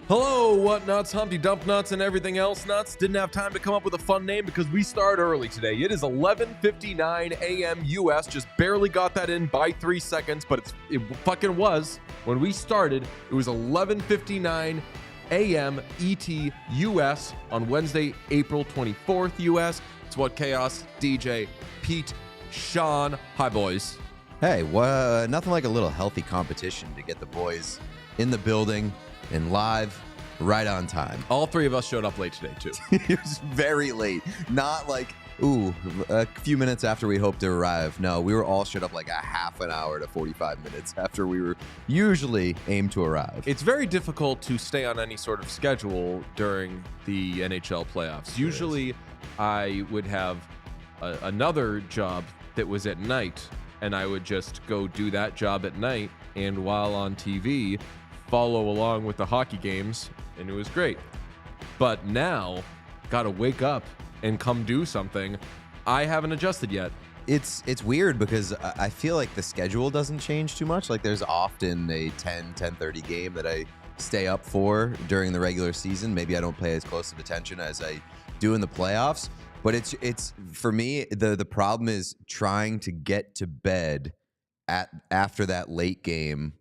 Hello, what nuts, Humpty Dump nuts, and everything else nuts. Didn't have time to come up with a fun name because we start early today. It is 11:59 a.m. U.S. Just barely got that in by 3 seconds, but it fucking was. When we started, it was 11:59 a.m. ET U.S. on Wednesday, April 24th U.S. It's What Chaos, DJ, Pete, Sean. Hi, boys. Hey, nothing like a little healthy competition to get the boys in the building and live right on time. All three of us showed up late today, too. It was very late. Not like, a few minutes after we hoped to arrive. No, we were all showed up like a half an hour to 45 minutes after we were usually aimed to arrive. It's very difficult to stay on any sort of schedule during the NHL playoffs. Usually, I would have another job that was at night, and I would just go do that job at night, and while on TV, follow along with the hockey games, and it was great. But now, gotta wake up and come do something. I haven't adjusted yet. It's weird because I feel like the schedule doesn't change too much. Like there's often a 10:30 game that I stay up for during the regular season. Maybe I don't pay as close of attention as I do in the playoffs. But it's for me, the problem is trying to get to bed after that late game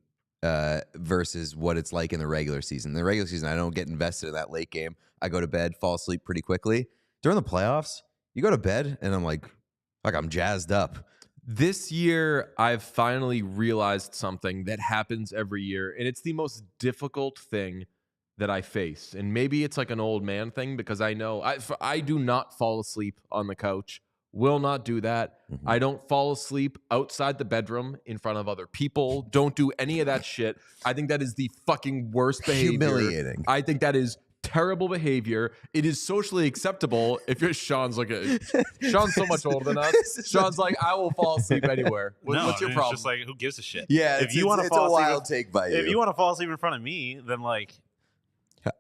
versus what it's like in the regular season. In the regular season, I don't get invested in that late game. I go to bed, fall asleep pretty quickly. During the playoffs, you go to bed, and I'm like I'm jazzed up. This year, I've finally realized something that happens every year, and it's the most difficult thing that I face. And maybe it's like an old man thing because I know I do not fall asleep on the couch. Will not do that. Mm-hmm. I don't fall asleep outside the bedroom in front of other people. Don't do any of that shit. I think that is the fucking worst behavior. Humiliating. I think that is terrible behavior. It is socially acceptable if you're Sean's like Sean's so much older than us. Sean's like, I will fall asleep anywhere. What's your problem? It's just like, who gives a shit? Yeah, if you want to fall a wild take by you. If you want to fall asleep in front of me, then like.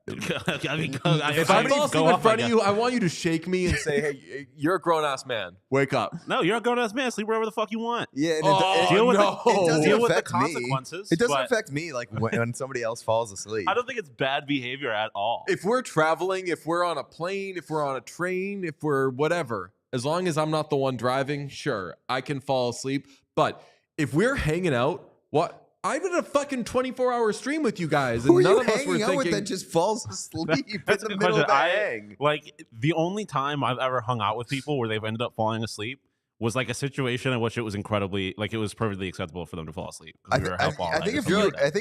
If I fall asleep in front of you, I want you to shake me and say, "Hey, you're a grown-ass man. Wake up." No, you're a grown-ass man. Sleep wherever the fuck you want. Yeah, deal with the consequences. It doesn't affect me like when somebody else falls asleep. I don't think it's bad behavior at all. If we're traveling, if we're on a plane, if we're on a train, if we're whatever, as long as I'm not the one driving, sure, I can fall asleep. But if we're hanging out, what? I did a fucking 24-hour stream with you guys, and none of us were thinking with that just falls asleep in the middle of the hang. Like the only time I've ever hung out with people where they've ended up falling asleep was like a situation in which it was incredibly, like it was perfectly acceptable for them to fall asleep. I think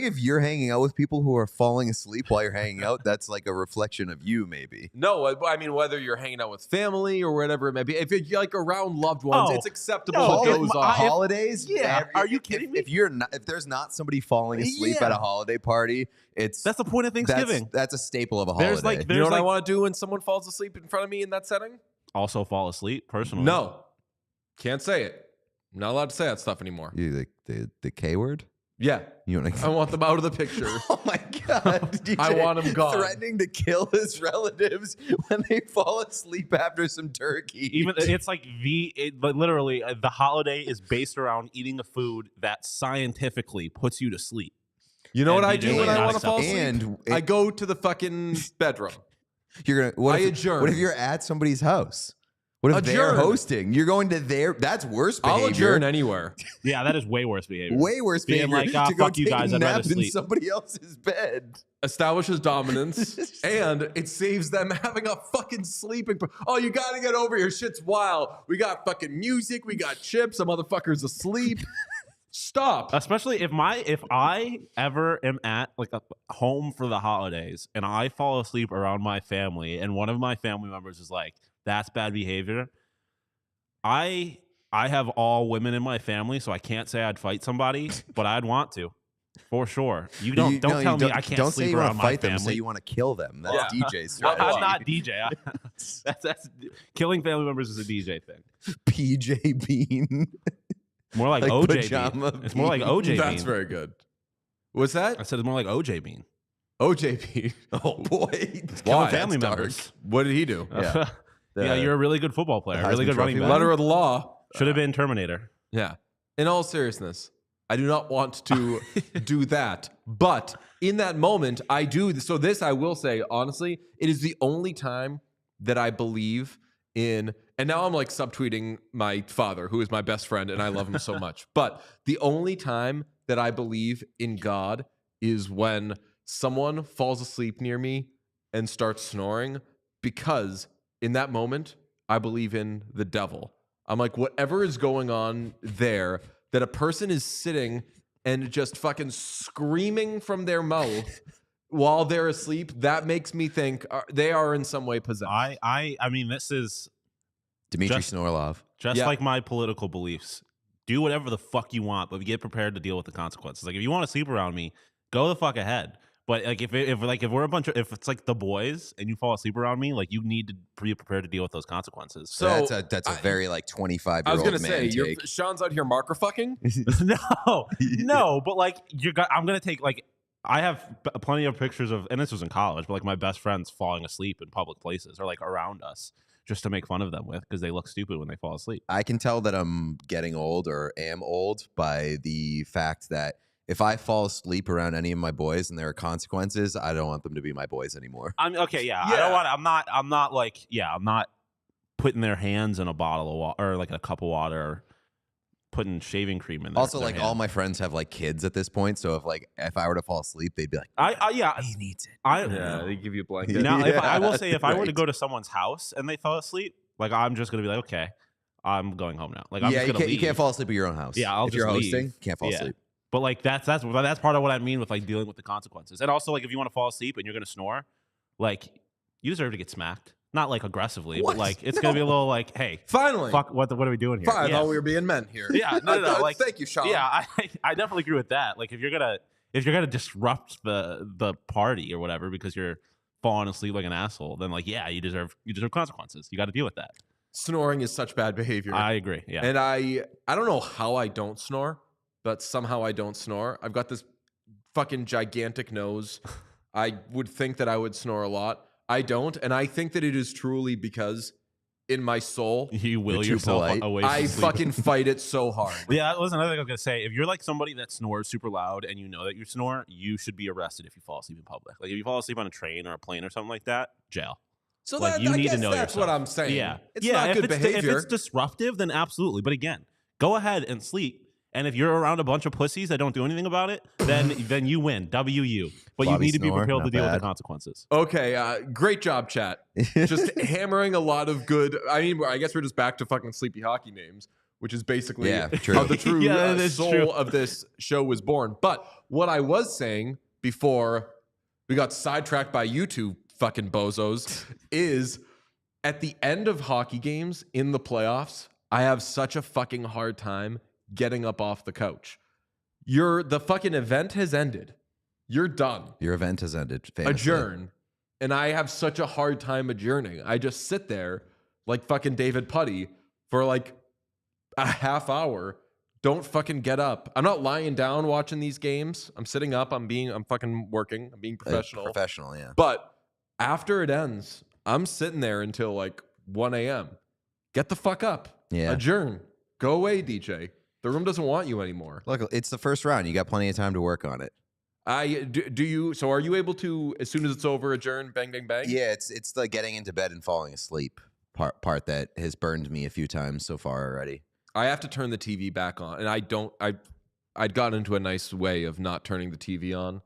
if you're hanging out with people who are falling asleep while you're hanging out, that's like a reflection of you, maybe. No, I mean whether you're hanging out with family or whatever it may be. If you're like around loved ones, it's acceptable. It goes on holidays. Yeah, are you kidding me? If there's not somebody falling asleep at a holiday party, that's the point of Thanksgiving. That's a staple of a holiday. You know what I want to do when someone falls asleep in front of me in that setting? Also fall asleep personally. No. Can't say it. I'm not allowed to say that stuff anymore. You the K word? Yeah. I want them out of the picture. Oh my God. DJ, I want them gone. Threatening to kill his relatives when they fall asleep after some turkey. It's like literally the holiday is based around eating a food that scientifically puts you to sleep. You know what I do when I want to fall asleep? I go to the fucking bedroom. I adjourn. What if you're at somebody's house? What if they're hosting? You're going to that's worse behavior. I'll adjourn anywhere. Yeah, that is way worse behavior. Way worse behavior. Being like, to go fuck you guys, I'd rather sleep in somebody else's bed. Establishes dominance, and it saves them having a fucking sleeping. Oh, you got to get over here. Shit's wild. We got fucking music. We got chips. Some motherfucker's asleep. Stop. Especially if I ever am at like a home for the holidays and I fall asleep around my family and one of my family members is like, that's bad behavior. I have all women in my family, so I can't say I'd fight somebody, but I'd want to. For sure. Don't tell me I can't don't sleep say you around want to my fight them. family. Say you want to kill them. That's DJ's No, strategy. I'm not DJ. That's killing family members is a DJ thing. PJ Bean. More like OJ Bean. It's more like OJ Bean. That's very good. What's that? I said it's more like OJ Bean. OJ Bean. Oh boy. Killing family members. What did he do? Yeah. Yeah, you're a really good football player. Really good running back. Letter of the law. Should have been Terminator. Yeah. In all seriousness, I do not want to do that. But in that moment, I do. So this, I will say, honestly, it is the only time that I believe in, and now I'm like subtweeting my father, who is my best friend, and I love him so much. But the only time that I believe in God is when someone falls asleep near me and starts snoring, because in that moment, I believe in the devil. I'm like, whatever is going on there, that a person is sitting and just fucking screaming from their mouth while they're asleep, that makes me think they are in some way possessed. I mean, this is Dmitry Snorlov. Just like my political beliefs. Do whatever the fuck you want, but get prepared to deal with the consequences. Like, if you want to sleep around me, go the fuck ahead. But like if we're a bunch of, if it's like the boys and you fall asleep around me, like you need to be prepared to deal with those consequences. So that's a very like 25-year-old man. I was gonna say, take. Sean's out here marker fucking. No, but like I'm gonna take, like, I have plenty of pictures of, and this was in college, but like my best friends falling asleep in public places or like around us, just to make fun of them with, because they look stupid when they fall asleep. I can tell that I'm getting old or am old by the fact that if I fall asleep around any of my boys and there are consequences, I don't want them to be my boys anymore. I don't want. I'm not putting their hands in a bottle of water or like a cup of water, or putting shaving cream in there. Also, like, all my friends have like kids at this point, so if I were to fall asleep, they'd be like, he needs it. Yeah, they give you a blanket. Now, Yeah, I will say, if I were to right. go to someone's house and they fell asleep, like, I'm just gonna be like, okay, I'm going home now. Like, I'm just gonna leave. You can't fall asleep at your own house. Yeah, I'll if just you're leave. hosting, can't fall asleep. But like that's part of what I mean with like dealing with the consequences. And also, like, if you want to fall asleep and you're gonna snore, like, you deserve to get smacked. Not like aggressively, but like it's gonna be a little like, hey, Finally, fuck, what are we doing here? I thought we were being men here. Yeah, no. Like, thank you, Sean. Yeah, I definitely agree with that. Like, if you're gonna disrupt the party or whatever because you're falling asleep like an asshole, then like, yeah, you deserve consequences. You got to deal with that. Snoring is such bad behavior. I agree. Yeah, And I don't know how I don't snore, but somehow I don't snore. I've got this fucking gigantic nose. I would think that I would snore a lot. I don't, and I think that it is truly because in my soul, you will too yourself polite. away from I sleep. fucking fight it so hard. Yeah, that was another thing I was gonna say. If you're like somebody that snores super loud and you know that you snore, you should be arrested if you fall asleep in public. Like, if you fall asleep on a train or a plane or something like that, jail. So Like, that, you I need to guess know that's yourself. what I'm saying. Yeah, It's not good behavior. If it's disruptive, then absolutely. But again, go ahead and sleep. And if you're around a bunch of pussies that don't do anything about it, then you win. WU. But Bobby you need to be Snore, prepared to not deal with bad. the consequences. Okay, great job, chat. Just hammering a lot of good. I mean, I guess we're just back to fucking sleepy hockey names, which is basically true. how the true Yeah, that is soul true. of this show was born. But what I was saying before we got sidetracked by you two fucking bozos is at the end of hockey games in the playoffs, I have such a fucking hard time getting up off the couch. The fucking event has ended. You're done. Your event has ended. Famously. Adjourn. And I have such a hard time adjourning. I just sit there like fucking David Putty for like a half hour. Don't fucking get up. I'm not lying down watching these games. I'm sitting up. I'm fucking working. I'm being professional. Professional, yeah. But after it ends, I'm sitting there until like 1 a.m. Get the fuck up. Yeah. Adjourn. Go away, DJ. The room doesn't want you anymore. Look, it's the first round. You got plenty of time to work on it. So are you able to, as soon as it's over, adjourn, bang, bang, bang? Yeah, it's the getting into bed and falling asleep part that has burned me a few times so far already. I have to turn the TV back on, and I'd gotten into a nice way of not turning the TV on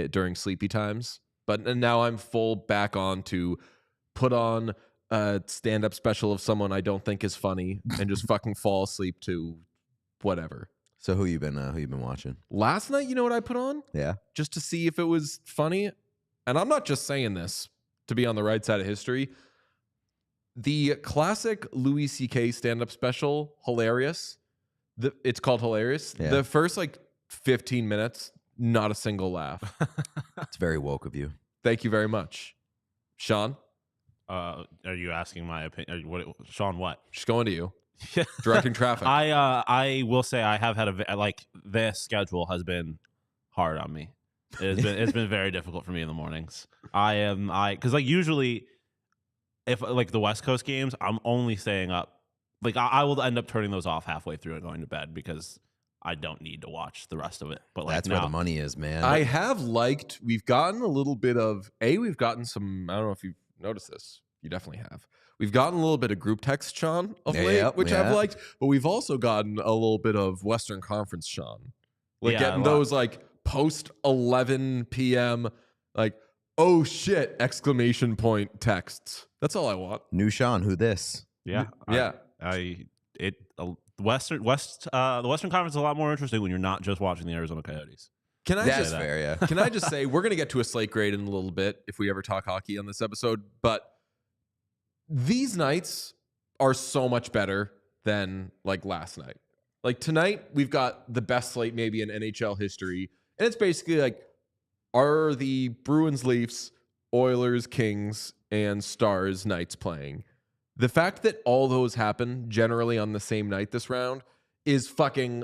during sleepy times, but now I'm full back on to put on a stand-up special of someone I don't think is funny and just fucking fall asleep to whatever. So who you been watching? Last night, you know what I put on? Yeah. Just to see if it was funny. And I'm not just saying this to be on the right side of history. The classic Louis C.K. stand-up special, Hilarious. It's called Hilarious. Yeah. The first 15 minutes, not a single laugh. It's very woke of you. Thank you very much. Sean? Are you asking my opinion? Sean, what? Just going to you. Directing traffic. I will say I have had this schedule has been hard on me. It's been very difficult for me in the mornings. Because usually if the West Coast games, I'm only staying up. I will end up turning those off halfway through and going to bed because I don't need to watch the rest of it. But that's where the money is, man. I have we've gotten a little bit of we've gotten some, I don't know if you've noticed this. You definitely have. We've gotten a little bit of group text Sean of late, which I've liked, but we've also gotten a little bit of Western Conference Sean. Getting those post 11 p.m. Oh shit! Exclamation point texts. That's all I want. New Sean, who this? Yeah, yeah. The Western Conference is a lot more interesting when you're not just watching the Arizona Coyotes. That's fair, yeah. Can I just say we're gonna get to a slate grade in a little bit if we ever talk hockey on this episode, but these nights are so much better than last night. Tonight we've got the best slate maybe in NHL history, and it's basically are the Bruins, Leafs, Oilers, Kings, and Stars nights playing. The fact that all those happen generally on the same night this round is fucking,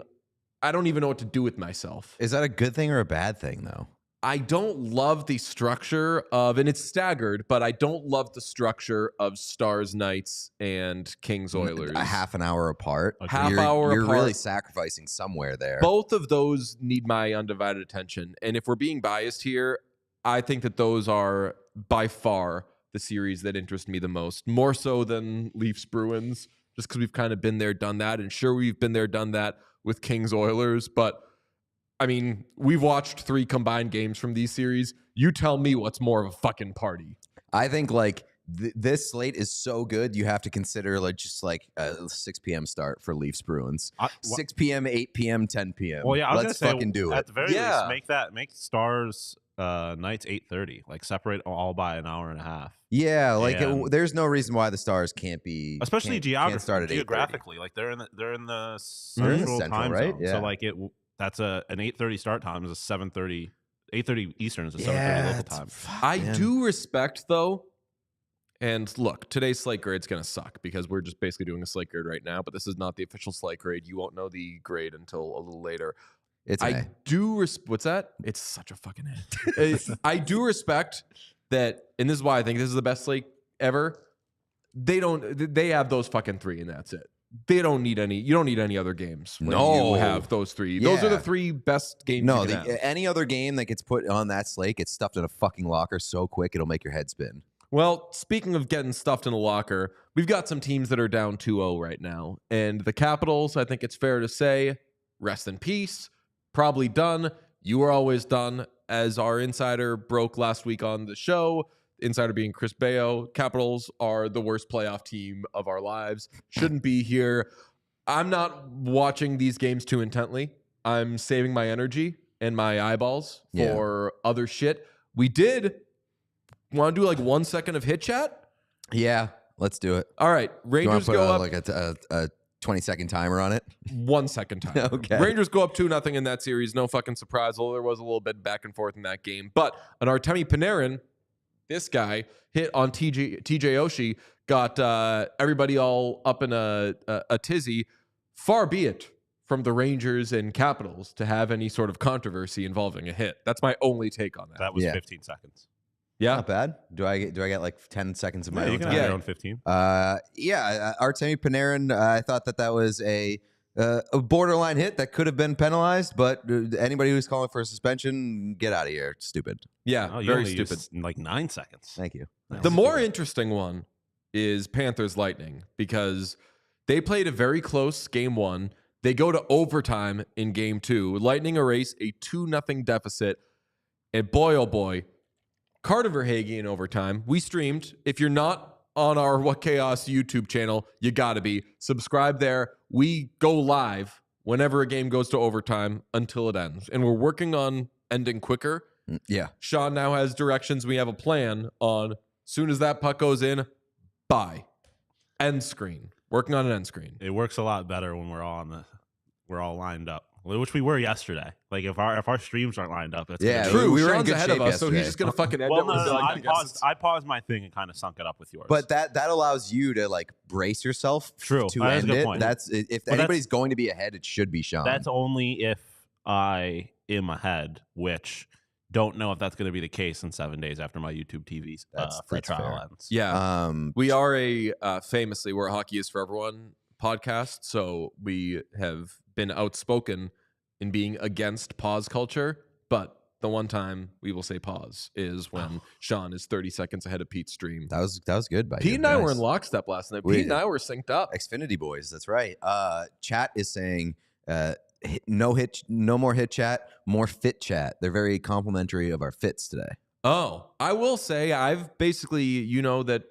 I don't even know what to do with myself. Is that a good thing or a bad thing, though? I don't love the structure of, and it's staggered, but I don't love the structure of Stars nights and Kings Oilers. A half an hour apart. You're really sacrificing somewhere there. Both of those need my undivided attention. And if we're being biased here, I think that those are by far the series that interest me the most, more so than Leafs-Bruins, just because we've kind of been there, done that. And sure, we've been there, done that with Kings Oilers, but I mean, we've watched 3 combined games from these series. You tell me what's more of a fucking party. I think this slate is so good, you have to consider a 6 p.m. start for Leafs-Bruins. 6 p.m., 8 p.m., 10 p.m. Well, yeah, let's fucking do it. At the very least, make Stars nights 8:30. Separate all by an hour and a half. Yeah, there's no reason why the Stars can't be, especially geographically. They're in the central time right? zone. Yeah. So that's an 8:30 start time is a 7:30, 8:30 Eastern is a 7:30 local time. I do respect though, and look, today's slate grade's gonna suck because we're just basically doing a slate grade right now, but this is not the official slate grade. You won't know the grade until a little later. What's that? It's such a fucking hit. I do respect that, and this is why I think this is the best slate ever. They have those fucking 3 and that's it. They don't need any. You don't need any other games. When you have those 3. Yeah. Those are the 3 best games. No, any other game that gets put on that slate gets stuffed in a fucking locker so quick it'll make your head spin. Well, speaking of getting stuffed in a locker, we've got some teams that are down 2-0 right now, and the Capitals, I think it's fair to say, rest in peace. Probably done. You were always done, as our insider broke last week on the show. Insider being Chris Bayo. Capitals are the worst playoff team of our lives. Shouldn't be here. I'm not watching these games too intently. I'm saving my energy and my eyeballs for other shit. We did want to do 1 second of hit chat. Yeah, let's do it. All right, Rangers you go put up a 20-second timer on it. 1 second time. Okay. Rangers go up 2-0 in that series. No fucking surprise. Although there was a little bit back and forth in that game. But an Artemi Panarin, this guy, hit on TJ Oshie, got everybody all up in a tizzy. Far be it from the Rangers and Capitals to have any sort of controversy involving a hit. That's my only take on that. That was 15 seconds. Yeah. Not bad. Do I get 10 seconds of my own you can time? have your own 15. Artemi Panarin, I thought that was a borderline hit that could have been penalized, but anybody who's calling for a suspension, get out of here. It's stupid. Yeah, very stupid. 9 seconds. Thank you. The more interesting one is Panthers Lightning because they played a very close game 1. They go to overtime in game 2. Lightning erase a 2-0 deficit. And boy, oh boy, Carter Verhaeghe in overtime. We streamed. If you're not on our What Chaos YouTube channel, you got to be. Subscribe there. We go live whenever a game goes to overtime until it ends. And we're working on ending quicker. Yeah. Sean now has directions. We have a plan on soon as that puck goes in, bye. End screen. Working on an end screen. It works a lot better when we're all lined up, which we were yesterday. Like if our streams aren't lined up, that's Yeah, True. we were in Sean's good ahead shape of us, so he's yesterday. just gonna fucking end well, it. no, with no, like, I paused my thing and kind of sunk it up with yours. But that allows you to like brace yourself True. to That's a end good it. point. If anybody's going to be ahead, it should be Sean. that's only if I am ahead, which don't know if that's going to be the case in 7 days after my YouTube TV's free that's trial fair. ends. Yeah. We are famously, we're a Hockey is for Everyone podcast, so we have been outspoken in being against pause culture, but the one time we will say pause is when Sean is 30 seconds ahead of Pete's stream. That was good. By Pete you and I guys. were in lockstep last night. We- Pete and I were synced up. Xfinity boys. That's right. Chat is saying no more hit chat, more fit chat. They're very complimentary of our fits today. Oh, I will say I've basically, you know, that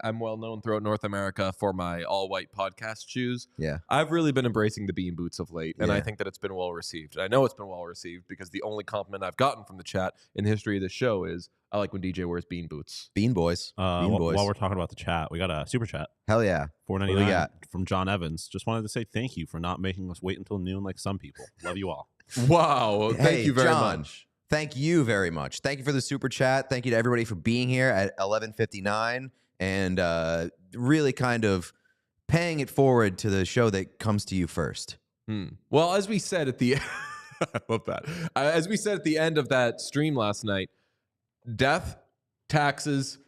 I'm well known throughout North America for my all white podcast shoes. Yeah. I've really been embracing the bean boots of late, and I Yeah. think that it's been well received. I know it's been well received because the only compliment I've gotten from the chat in the history of the show is I like when DJ wears bean boots. Bean boys. Bean boys. While we're talking about the chat, we got a super chat. Hell yeah. $4.99 What do we got? from John Evans. Just wanted to say thank you for not making us wait until noon like some people. Love you all. Wow. Thank Hey, you very John. much. Thank you very much. Thank you for the super chat. Thank you to everybody for being here at 11:59 and really kind of paying it forward to the show that comes to you first. Well, as we said at the I love that. As we said at the end of that stream last night, death, taxes,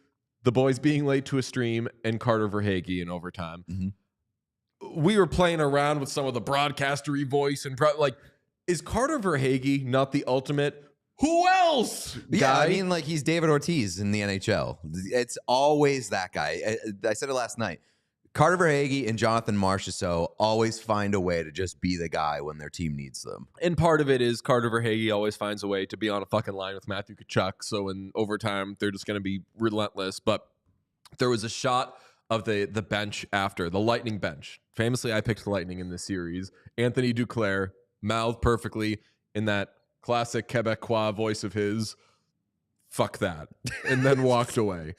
the boys being late to a stream, and Carter Verhaeghe in overtime. Mm-hmm. We were playing around with some of the broadcastery voice and is Carter Verhaeghe not the ultimate? Who else? Yeah, guy? I mean, like he's David Ortiz in the NHL. It's always that guy. I said it last night. Carter Verhaeghe and Jonathan Marchessault always find a way to just be the guy when their team needs them. And part of it is Carter Verhaeghe always finds a way to be on a fucking line with Matthew Tkachuk. So in overtime, they're just going to be relentless. But there was a shot of the bench after, the Lightning bench. Famously, I picked the Lightning in this series. Anthony Duclair mouthed perfectly in that classic Quebecois voice of his, fuck that, and then walked away.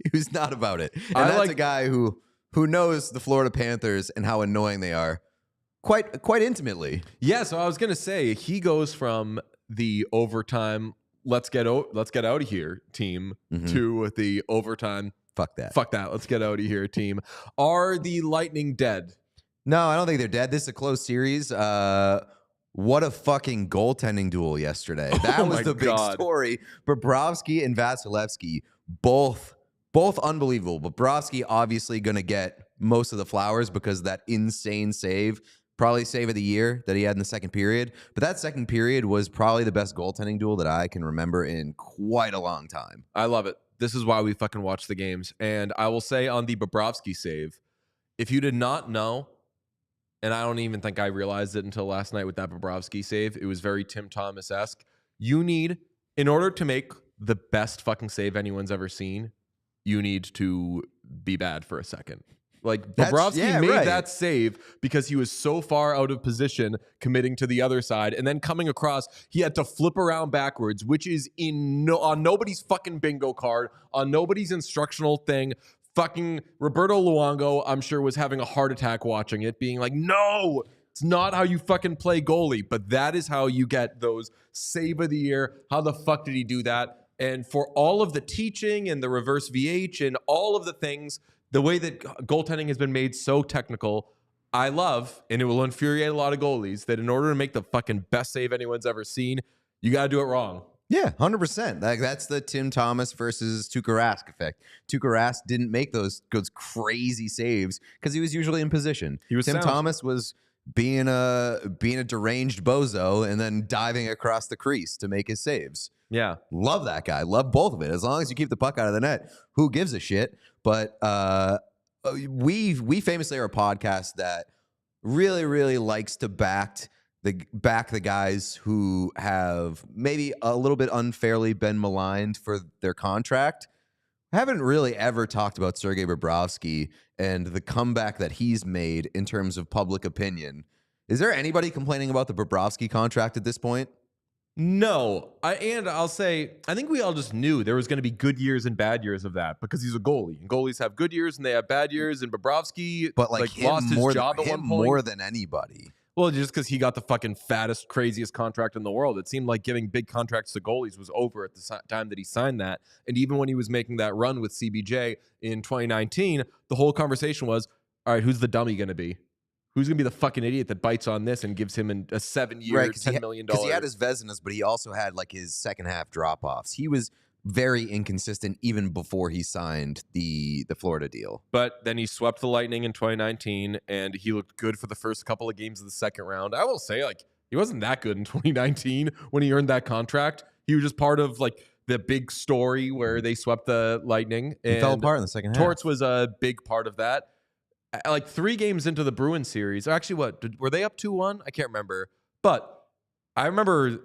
He was not about it. And I that's like- a guy who knows the Florida Panthers and how annoying they are quite intimately. Yeah, so I was gonna say he goes from the overtime let's get out of here team to the overtime Fuck that. fuck that, let's get out of here team. Are the Lightning dead? No, I don't think they're dead. This is a close series. What a fucking goaltending duel yesterday. That was my the big God. story. Bobrovsky and Vasilevsky, both unbelievable. Bobrovsky obviously going to get most of the flowers because of that insane save, probably save of the year that he had in the second period. But that second period was probably the best goaltending duel that I can remember in quite a long time. I love it. This is why we fucking watch the games. And I will say on the Bobrovsky save, if you did not know, and I don't even think I realized it until last night with that Bobrovsky save, it was very Tim Thomas-esque. You need, in order to make the best fucking save anyone's ever seen, you need to be bad for a second. Like Bobrovsky made that save because he was so far out of position committing to the other side, and then coming across, he had to flip around backwards, which is on nobody's fucking bingo card, on nobody's instructional thing. Fucking Roberto Luongo, I'm sure, was having a heart attack watching it, being like, no, it's not how you fucking play goalie, but that is how you get those save of the year. How the fuck did he do that? And for all of the teaching and the reverse VH and all of the things, the way that goaltending has been made so technical, I love, and it will infuriate a lot of goalies, that in order to make the fucking best save anyone's ever seen, you got to do it wrong. Yeah, 100%. Like that's the Tim Thomas versus Tuukka Rask effect. Tuukka Rask didn't make those crazy saves because he was usually in position. He was Tim sound. Thomas was being a deranged bozo and then diving across the crease to make his saves. Yeah. Love that guy. Love both of it. As long as you keep the puck out of the net, who gives a shit? But we famously are a podcast that really, really likes to back the guys who have maybe a little bit unfairly been maligned for their contract. I haven't really ever talked about Sergei Bobrovsky and the comeback that he's made in terms of public opinion. Is there anybody complaining about the Bobrovsky contract at this point? No, I'll say I think we all just knew there was going to be good years and bad years of that because he's a goalie, and goalies have good years and they have bad years. And Bobrovsky, But lost his job at one point more than anybody. Well, just because he got the fucking fattest, craziest contract in the world. It seemed like giving big contracts to goalies was over at the time that he signed that. And even when he was making that run with CBJ in 2019, the whole conversation was, all right, who's the dummy going to be? Who's going to be the fucking idiot that bites on this and gives him a 7-year, $10 million? Because he had his Vezinas, but he also had like his second half drop-offs. He was very inconsistent even before he signed the Florida deal. But then he swept the Lightning in 2019, and he looked good for the first couple of games of the second round. I will say, he wasn't that good in 2019 when he earned that contract. He was just part of the big story where they swept the Lightning. And he fell apart in the second half. Torts was a big part of that. 3 games into the Bruins series, or actually, were they up 2-1? I can't remember. But I remember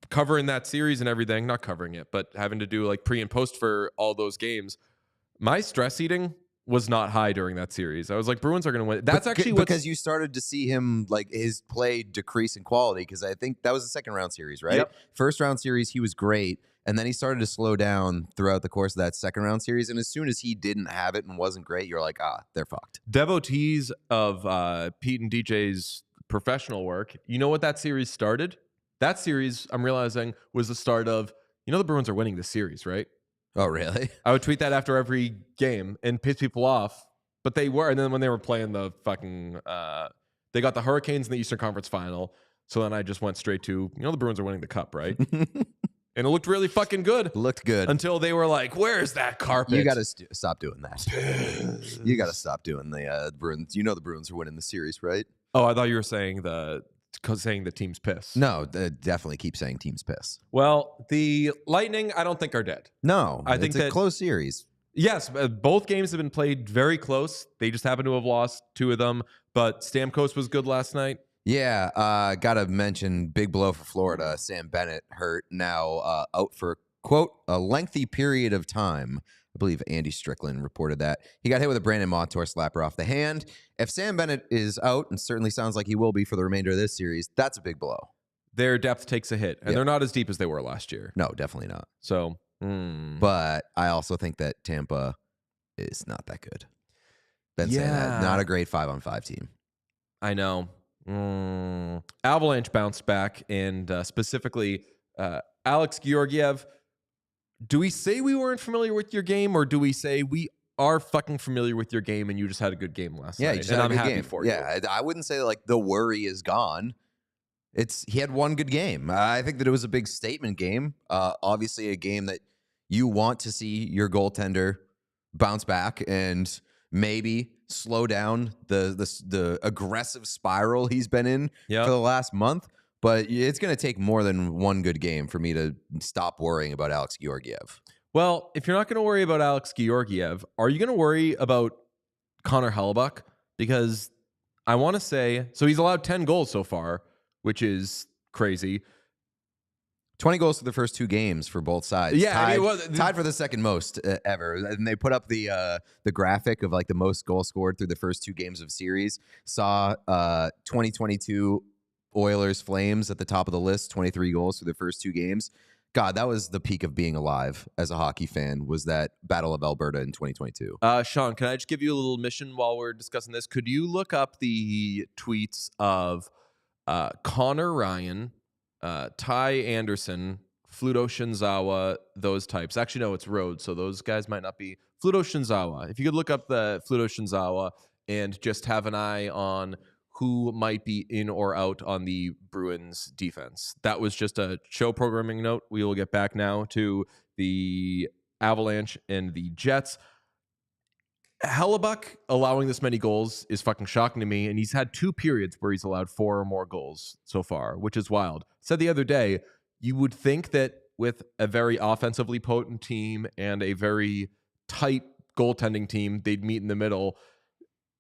covering that series and everything, not covering it, but having to do pre and post for all those games. My stress eating was not high during that series. I was like, Bruins are going to win. That's actually because you started to see him his play decrease in quality. Because I think that was the second round series, right? Yep. First round series, he was great. And then he started to slow down throughout the course of that second round series. And as soon as he didn't have it and wasn't great, you're like, they're fucked. Devotees of Pete and DJ's professional work, you know what that series started? That series, I'm realizing, was the start of, the Bruins are winning this series, right? Oh, really? I would tweet that after every game and piss people off. But they were. And then when they were playing the fucking, they got the Hurricanes in the Eastern Conference Final. So then I just went straight to, the Bruins are winning the cup, right? And it looked really fucking good. It looked good. Until they were like, where's that carpet? You got to stop doing that. You got to stop doing the Bruins. The Bruins are winning the series, right? Oh, I thought you were saying the team's piss. No, definitely keep saying team's piss. Well, the Lightning, I don't think are dead. No, I think it's a close series. Yes, both games have been played very close. They just happen to have lost 2 of them. But Stamkos was good last night. Yeah, gotta mention big blow for Florida. Sam Bennett hurt, now out for, quote, a lengthy period of time. I believe Andy Strickland reported that. He got hit with a Brandon Montour slapper off the hand. If Sam Bennett is out, and certainly sounds like he will be for the remainder of this series, that's a big blow. Their depth takes a hit, and they're not as deep as they were last year. No, definitely not. So, But I also think that Tampa is not that good. Been saying that. Not a great 5-on-5 team. I know. Avalanche bounced back, and specifically Alex Georgiev. Do we say we weren't familiar with your game, or do we say we are fucking familiar with your game and you just had a good game last night? Yeah, you just had a good game. For you. Yeah, I wouldn't say the worry is gone. He had one good game. I think that it was a big statement game. Obviously, a game that you want to see your goaltender bounce back and maybe slow down the aggressive spiral he's been in for the last month. But it's going to take more than one good game for me to stop worrying about Alex Georgiev. Well, if you're not going to worry about Alex Georgiev, are you going to worry about Connor Hellebuyck? Because I want to say, so he's allowed 10 goals so far, which is crazy. 20 goals for the first 2 games for both sides. Yeah, tied for the second most ever. And they put up the graphic of the most goals scored through the first 2 games of series. Saw 2022 Oilers Flames at the top of the list, 23 goals through the first 2 games. God, that was the peak of being alive as a hockey fan, was that Battle of Alberta in 2022. Sean, can I just give you a little mission while we're discussing this? Could you look up the tweets of Connor Ryan, Ty Anderson, Fluto Shinzawa, those types? Actually, no, it's Rhodes, so those guys might not be. Fluto Shinzawa. If you could look up the Fluto Shinzawa and just have an eye on who might be in or out on the Bruins defense. That was just a show programming note. We will get back now to the Avalanche and the Jets. Hellebuyck allowing this many goals is fucking shocking to me, and he's had 2 periods where he's allowed 4 or more goals so far, which is wild. Said the other day, you would think that with a very offensively potent team and a very tight goaltending team, they'd meet in the middle.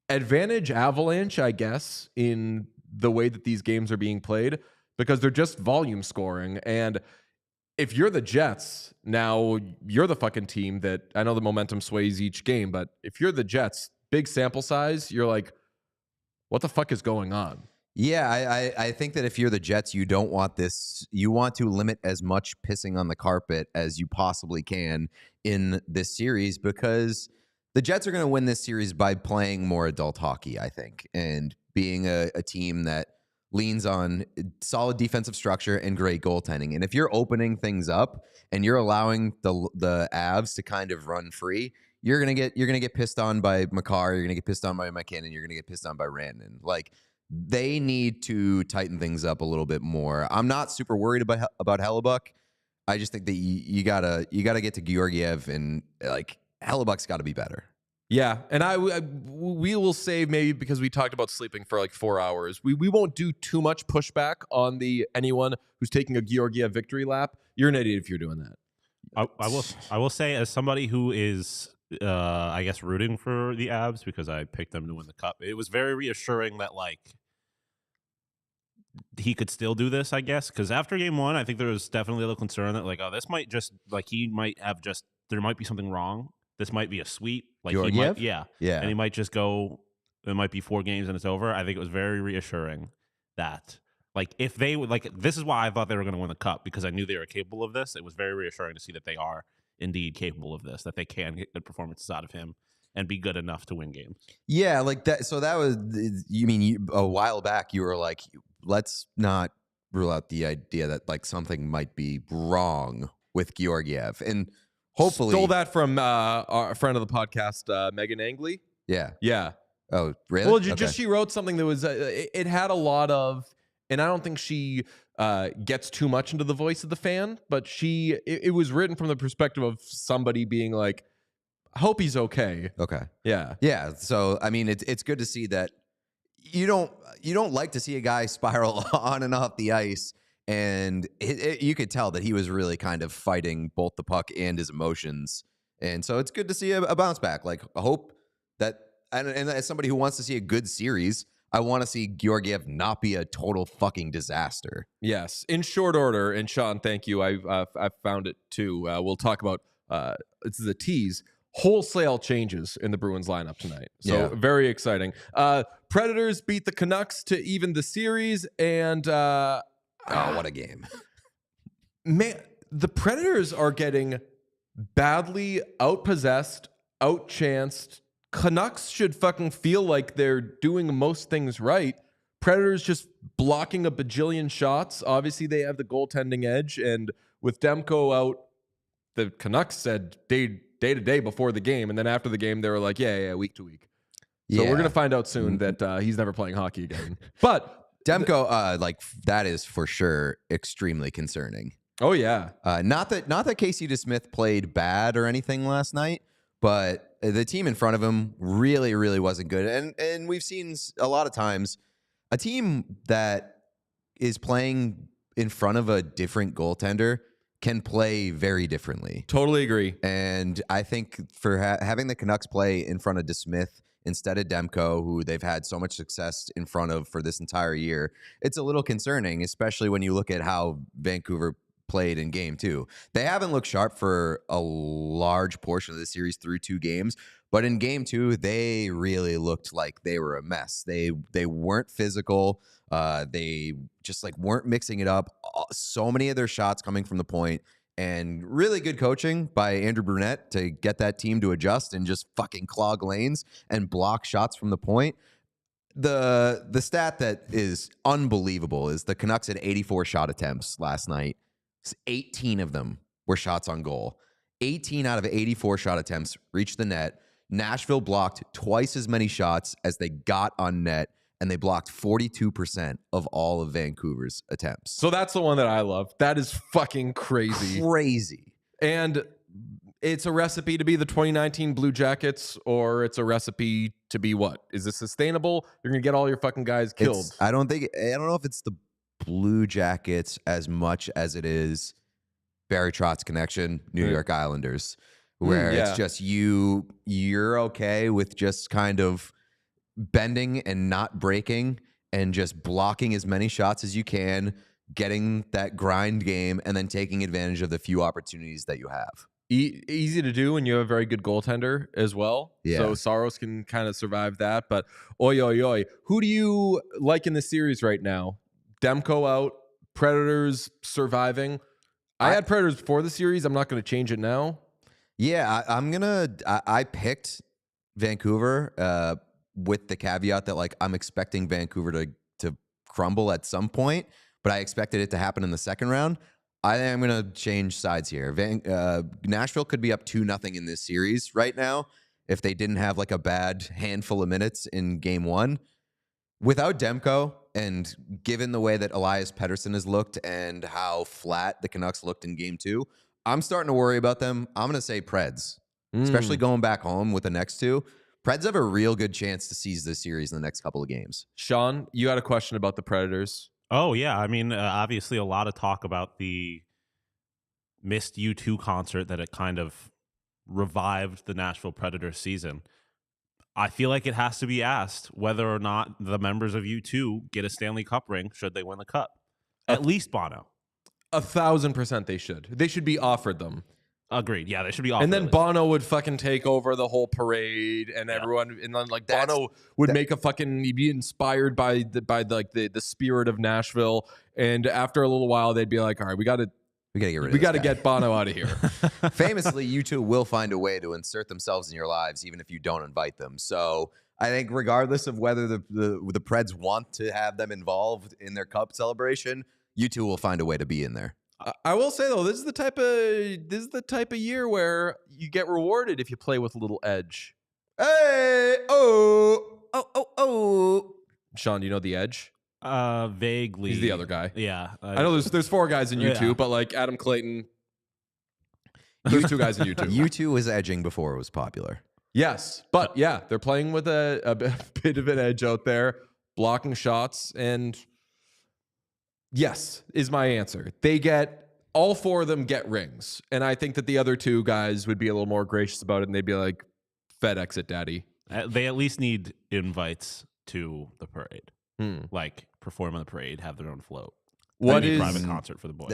Advantage Avalanche, I guess, in the way that these games are being played, because they're just volume scoring. And if you're the Jets, now you're the fucking team that, I know the momentum sways each game, but if you're the Jets, big sample size, you're like, what the fuck is going on? Yeah, I think that if you're the Jets, you don't want this. You want to limit as much pissing on the carpet as you possibly can in this series because the Jets are going to win this series by playing more adult hockey, I think, and being a team that leans on solid defensive structure and great goaltending. And if you're opening things up and you're allowing the Avs to kind of run free, you're gonna get pissed on by Makar, you're gonna get pissed on by McKinnon, you're gonna get pissed on by Rantanen. Like, they need to tighten things up a little bit more. I'm not super worried about Hellebuyck. I just think that you gotta get to Georgiev, and like Hellebuyck's got to be better. Yeah, and we will say, maybe because we talked about sleeping for like 4 hours, we won't do too much pushback on anyone who's taking a Georgiev victory lap. You're an idiot if you're doing that. I will say, as somebody who is I guess rooting for the Avs because I picked them to win the cup, it was very reassuring that like he could still do this, I guess, because after game one, I think there was definitely a little concern that like, oh, this might just like there might be something wrong. This might be a sweep. Like he might, yeah, and he might just go. It might be 4 games and it's over. I think it was very reassuring that like if they would like, this is why I thought they were going to win the cup, because I knew they were capable of this. It was very reassuring to see that they are indeed capable of this, that they can get good performances out of him and be good enough to win games. Yeah, like that. So that was, you mean a while back you were like, let's not rule out the idea that like something might be wrong with Georgiev, and hopefully stole that from our friend of the podcast, Megan Angley. Yeah. Oh, really? Well, just she wrote something that was it had a lot of, and I don't think she gets too much into the voice of the fan, but it was written from the perspective of somebody being like, I hope he's okay. Okay. Yeah. So I mean, it's good to see that you don't like to see a guy spiral on and off the ice, and you could tell that he was really kind of fighting both the puck and his emotions, and so it's good to see a bounce back. Like, I hope that, and as somebody who wants to see a good series, I want to see Georgiev not be a total fucking disaster. Yes, in short order. And Sean, thank you. I found it too. We'll talk about this is a tease. Wholesale changes in the Bruins lineup tonight. So very exciting. Predators beat the Canucks to even the series, and oh, what a game. Man, the Predators are getting badly outpossessed, outchanced. Canucks should fucking feel like they're doing most things right. Predators just blocking a bajillion shots. Obviously, they have the goaltending edge, and with Demko out, the Canucks said day to day before the game, and then after the game, they were like, yeah, week to week. So we're gonna find out soon that he's never playing hockey again. But Demko, like, that is for sure extremely concerning. Oh yeah, not that Casey DeSmith played bad or anything last night, but the team in front of him really, really wasn't good. And we've seen a lot of times a team that is playing in front of a different goaltender can play very differently. Totally agree. And I think for having the Canucks play in front of DeSmith instead of Demko, who they've had so much success in front of for this entire year, it's a little concerning, especially when you look at how Vancouver played in game 2. They haven't looked sharp for a large portion of the series through 2 games, but in game 2, they really looked like they were a mess. They weren't physical. They just like weren't mixing it up. So many of their shots coming from the point, and really good coaching by Andrew Brunette to get that team to adjust and just fucking clog lanes and block shots from the point. The stat that is unbelievable is the Canucks had 84 shot attempts last night. 18 of them were shots on goal. 18 out of 84 shot attempts reached the net. Nashville blocked twice as many shots as they got on net, and they blocked 42% of all of Vancouver's attempts. So that's the one that I love. That is fucking crazy. Crazy. And it's a recipe to be the 2019 Blue Jackets, or it's a recipe to be what? Is this sustainable? You're going to get all your fucking guys killed. I don't know if it's the Blue Jackets as much as it is Barry Trotz's connection, New York Islanders, where it's just you're okay with just kind of bending and not breaking and just blocking as many shots as you can, getting that grind game, and then taking advantage of the few opportunities that you have. easy to do, and you have a very good goaltender as well. Yeah. So Saros can kind of survive that. But who do you like in the series right now? Demko out, Predators surviving. I had Predators before the series. I'm not going to change it now. Yeah, I picked Vancouver with the caveat that like I'm expecting Vancouver to crumble at some point, but I expected it to happen in the second round. I am going to change sides here. Nashville could be up 2-0 in this series right now if they didn't have like a bad handful of minutes in game one. Without Demko, and given the way that Elias Pettersson has looked and how flat the Canucks looked in game two, I'm starting to worry about them. I'm going to say Preds, especially going back home with the next two. Preds have a real good chance to seize this series in the next couple of games. Sean, you had a question about the Predators. Oh, yeah. I mean, obviously a lot of talk about the missed U2 concert that it kind of revived the Nashville Predators season. I feel like it has to be asked whether or not the members of U2 get a Stanley Cup ring should they win the Cup. At least Bono. 1,000% they should. They should be offered them. Agreed. Yeah, they should be offered. And then Bono would fucking take over the whole parade, and everyone, and then like Bono would make a fucking, he'd be inspired by the spirit of Nashville. And after a little while, they'd be like, all right, we got to get Bono out of here. Famously, U2 will find a way to insert themselves in your lives, even if you don't invite them. So I think regardless of whether the Preds want to have them involved in their Cup celebration, U2 will find a way to be in there. I will say though, this is the type of year where you get rewarded if you play with a little edge. Hey, Sean, do you know the Edge? Vaguely. He's the other guy. Yeah. I know there's 4 guys in U2, but like Adam Clayton, there's 2 guys in U2. U2 was edging before it was popular. Yes, but yeah, they're playing with a bit of an edge out there, blocking shots, and yes is my answer. All 4 of them get rings, and I think that the other 2 guys would be a little more gracious about it, and they'd be like, FedEx it, daddy. They at least need invites to the parade. Like perform on the parade, have their own float. What is private concert for the boys?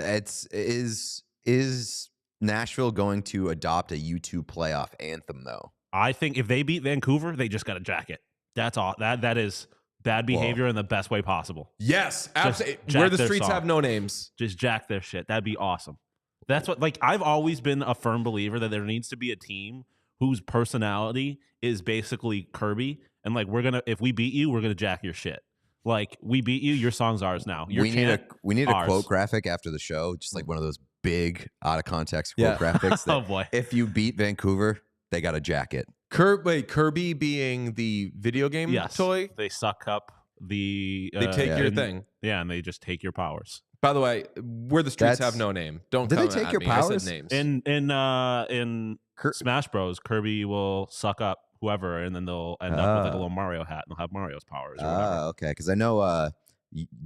Is Nashville going to adopt a U2 playoff anthem though? I think if they beat Vancouver, they just got a jacket. That's all. That is bad behavior in the best way possible. Yes, absolutely. Where the streets have no names. Just jack their shit. That'd be awesome. That's what, like, I've always been a firm believer that there needs to be a team whose personality is basically Kirby, and like if we beat you, we're gonna jack your shit. Like, we beat you, your song's ours now. We need a quote graphic after the show, just like one of those big out of context quote graphics. Oh boy! If you beat Vancouver, they got a jacket. Kirby being the video game toy? They suck up the... they take your thing. Yeah, and they just take your powers. By the way, where the streets have no name. Don't Did come they take at your me. powers? I said names. In Smash Bros, Kirby will suck up whoever, and then they'll end up with like a little Mario hat, and they'll have Mario's powers. Okay, because I know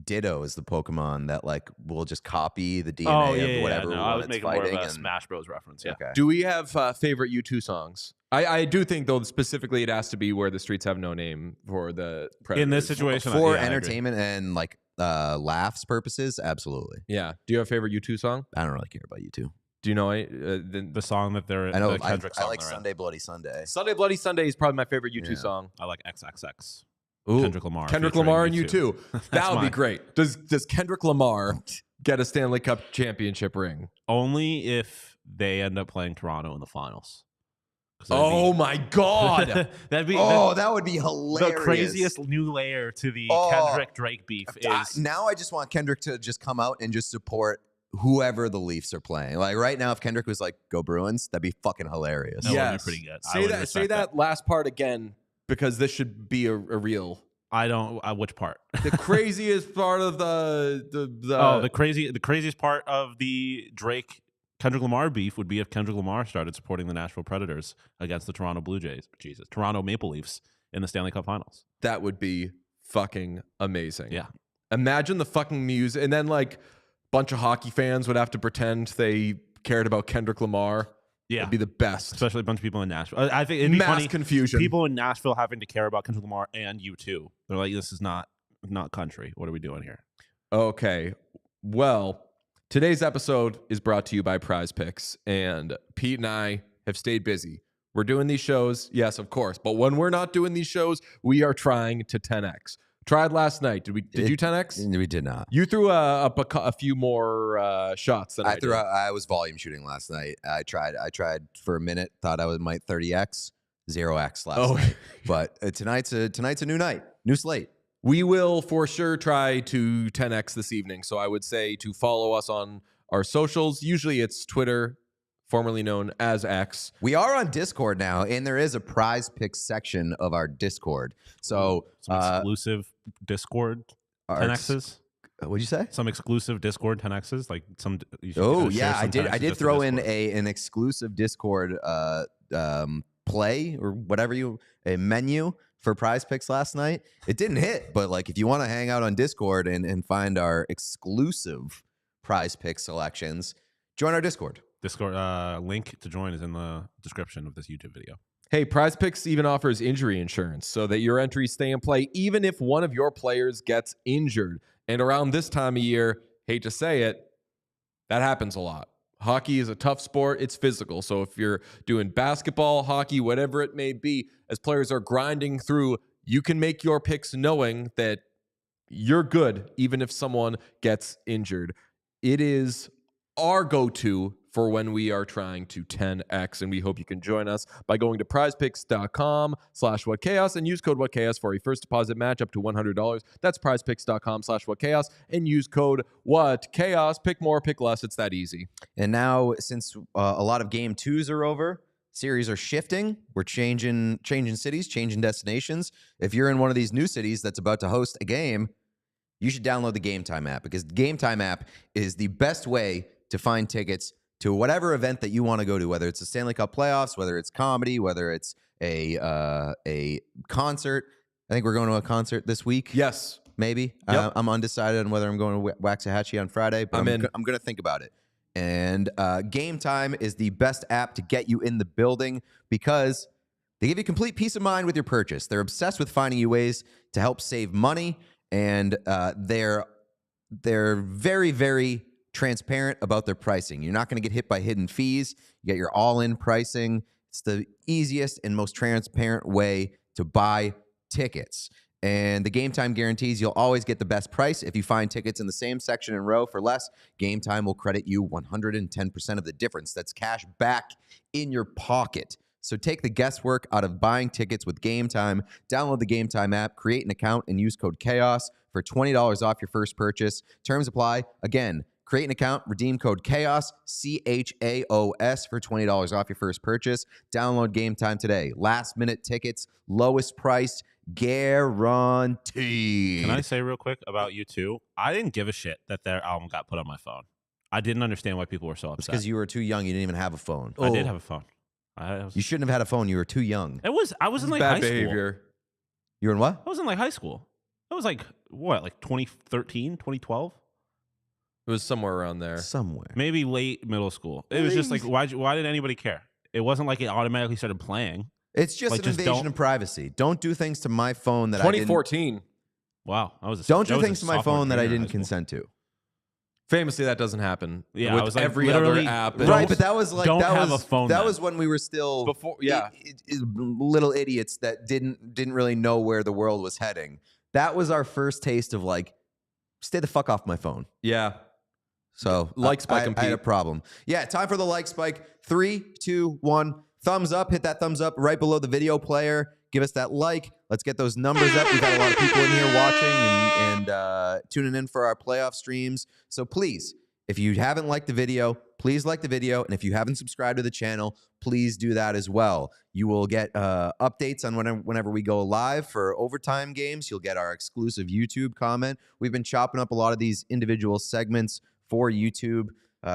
Ditto is the Pokemon that like will just copy the DNA of whatever. No, I would make it more of a Smash Bros reference. Yeah. Okay. Do we have favorite U2 songs? I do think though specifically it has to be Where the Streets Have No Name for the Predators. In this situation, for entertainment and like laughs purposes, absolutely. Yeah. Do you have a favorite U2 song? I don't really care about U2. Do you know the song that they're? I know. The Kendrick song I like Sunday Bloody Sunday. Sunday Bloody Sunday is probably my favorite U2 song. I like XXX. Ooh, Kendrick Lamar. Kendrick Lamar and U2. That would be great. Does Kendrick Lamar get a Stanley Cup championship ring? Only if they end up playing Toronto in the finals. Oh my God. that would be hilarious. The craziest new layer to the Kendrick Drake beef is now I just want Kendrick to just come out and just support whoever the Leafs are playing. Like right now, if Kendrick was like, "Go Bruins," that'd be fucking hilarious. That would be pretty good. Say that last part again, because this should be a real. I don't. Which part? The craziest part of the craziest part of the Drake Kendrick Lamar beef would be if Kendrick Lamar started supporting the Nashville Predators against the Toronto Toronto Maple Leafs in the Stanley Cup Finals. That would be fucking amazing. Yeah. Imagine the fucking music, and then like a bunch of hockey fans would have to pretend they cared about Kendrick Lamar. Yeah, it'd be the best. Especially a bunch of people in Nashville. I think it'd be funny, confusion. People in Nashville having to care about Kendrick Lamar and U2. They're like, this is not country. What are we doing here? Okay. Well, Today's episode is brought to you by Prize Picks, and Pete and I have stayed busy. We're doing these shows, yes, of course, but when we're not doing these shows, we are trying to 10x. Tried last night. Did you 10x? We did not. You threw up a few more shots than I did. I was volume shooting last night. I tried for a minute. Thought I might 30x, 0x last night. But tonight's a new night, new slate. We will for sure try to 10x this evening. So I would say to follow us on our socials. Usually it's Twitter, formerly known as X. We are on Discord now, and there is a Prize Picks section of our Discord. So some exclusive Discord 10x's. What'd you say? Some exclusive Discord 10x's, like some. Oh yeah, I did throw in Discord. an exclusive Discord play or whatever a menu for Prize Picks last night. It didn't hit, but like if you want to hang out on Discord and find our exclusive Prize Picks selections, join our Discord. Discord link to join is in the description of this YouTube video. Hey, Prize Picks even offers injury insurance so that your entries stay in play even if one of your players gets injured. And around this time of year, hate to say it, that happens a lot. Hockey is a tough sport. It's physical. So if you're doing basketball, hockey, whatever it may be, as players are grinding through, you can make your picks knowing that you're good even if someone gets injured. It is our go-to for when we are trying to 10x, and we hope you can join us by going to prizepicks.com/whatchaos and use code whatchaos for a first deposit match up to $100. That's prizepicks.com/whatchaos and use code whatchaos. Pick more, pick less. It's that easy. And now, since a lot of game twos are over, series are shifting. We're changing cities, changing destinations. If you're in one of these new cities that's about to host a game, you should download the Game Time app, because the Game Time app is the best way to find tickets to whatever event that you want to go to, whether it's the Stanley Cup playoffs, whether it's comedy, whether it's a concert. I think we're going to a concert this week. Yes. Maybe. Yep. I'm undecided on whether I'm going to Waxahachie on Friday, but I'm going to think about it. And Game Time is the best app to get you in the building because they give you complete peace of mind with your purchase. They're obsessed with finding you ways to help save money, and they're very, very transparent about their pricing. You're not going to get hit by hidden fees. You get your all-in pricing. It's the easiest and most transparent way to buy tickets. And the Game Time guarantees you'll always get the best price. If you find tickets in the same section and row for less, Game Time will credit you 110% of the difference. That's cash back in your pocket. So take the guesswork out of buying tickets with Game Time. Download the Game Time app, create an account, and use code CHAOS for $20 off your first purchase. Terms apply. Again, create an account, redeem code CHAOS, CHAOS, for $20 off your first purchase. Download Game Time today. Last minute tickets, lowest price, guaranteed. Can I say real quick about U2? I didn't give a shit that their album got put on my phone. I didn't understand why people were so upset. Because you were too young. You didn't even have a phone. I did have a phone. You shouldn't have had a phone. You were too young. I was in like Bad high behavior. school. You were in what? I was in like high school. It was like, what, like 2013, 2012? It was somewhere around there. Somewhere. Maybe late middle school. It was just like, why did anybody care? It wasn't like it automatically started playing. It's just Like, an just invasion of privacy. Don't do things to my phone that 2014. Wow. Don't do things to my phone that I didn't consent to. Famously, that doesn't happen. Yeah, with I was like, every other literally, app. Right, but that was like don't that have was a phone that then. was when we were still Before, yeah. Little idiots that didn't really know where the world was heading. That was our first taste of like, stay the fuck off my phone. Yeah. So Like spike and I had a Pete. problem. Yeah, time for the like spike. 3, 2, 1. Thumbs up. Hit that thumbs up right below the video player. Give us that like. Let's get those numbers up. We've got a lot of people in here watching and tuning in for our playoff streams. So please, if you haven't liked the video, please like the video. And if you haven't subscribed to the channel, please do that as well. You will get updates on whenever we go live for overtime games. You'll get our exclusive YouTube comment. We've been chopping up a lot of these individual segments for YouTube.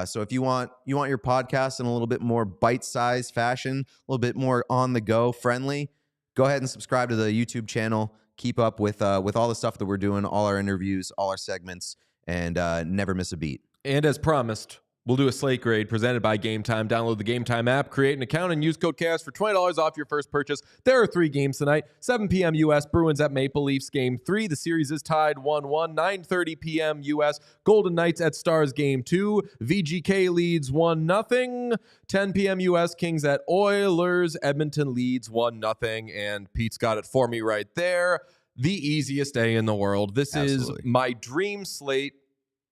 So if you want your podcast in a little bit more bite-sized fashion, a little bit more on-the-go friendly, go ahead and subscribe to the YouTube channel. Keep up with all the stuff that we're doing, all our interviews, all our segments, and never miss a beat. And as promised, We'll do a slate grade presented by Game Time. Download the Game Time app, create an account, and use code CHAOS for $20 off your first purchase. There are 3 games tonight. 7 p.m. U.S. Bruins at Maple Leafs Game 3. The series is tied 1-1. 9:30 p.m. U.S. Golden Knights at Stars Game 2. VGK leads 1-0. 10 p.m. U.S. Kings at Oilers. Edmonton leads 1-0. And Pete's got it for me right there. The easiest day in the world. This Absolutely. is my dream slate.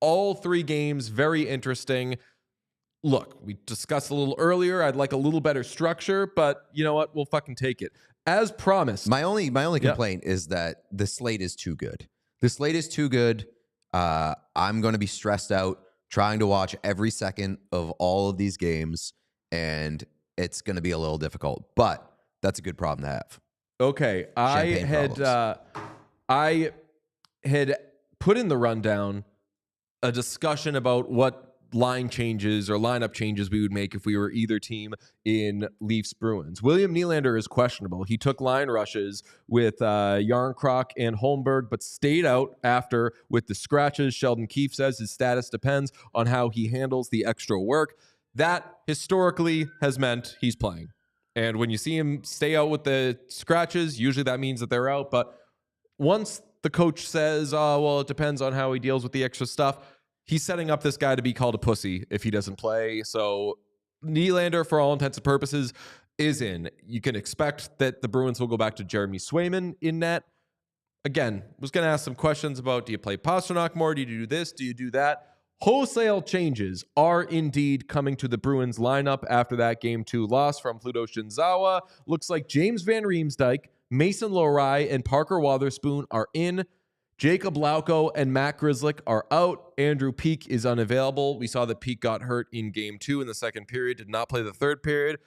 All 3 games, very interesting. Look, we discussed a little earlier. I'd like a little better structure, but you know what? We'll fucking take it. As promised. My only complaint is that the slate is too good. The slate is too good. I'm going to be stressed out trying to watch every second of all of these games, and it's going to be a little difficult. But that's a good problem to have. Okay, I had put in the rundown a discussion about what line changes or lineup changes we would make if we were either team in Leafs-Bruins. William Nylander is questionable. He took line rushes with Yarncroc and Holmberg, but stayed out after with the scratches. Sheldon Keefe says his status depends on how he handles the extra work. That historically has meant he's playing. And when you see him stay out with the scratches, usually that means that they're out. But once the coach says, oh, well, it depends on how he deals with the extra stuff, he's setting up this guy to be called a pussy if he doesn't play. So Nylander, for all intents and purposes, is in. You can expect that the Bruins will go back to Jeremy Swayman in net. Again, was going to ask some questions about, do you play Pastrnak more? Do you do this? Do you do that? Wholesale changes are indeed coming to the Bruins lineup after that Game 2 loss from Pluto Shinzawa. Looks like James Van Riemsdyk, Mason Lohrei, and Parker Wotherspoon are in. Jacob Lauko and Matt Grzelcyk are out. Andrew Peeke is unavailable. We saw that Peeke got hurt in Game 2 in the second period, did not play the third period.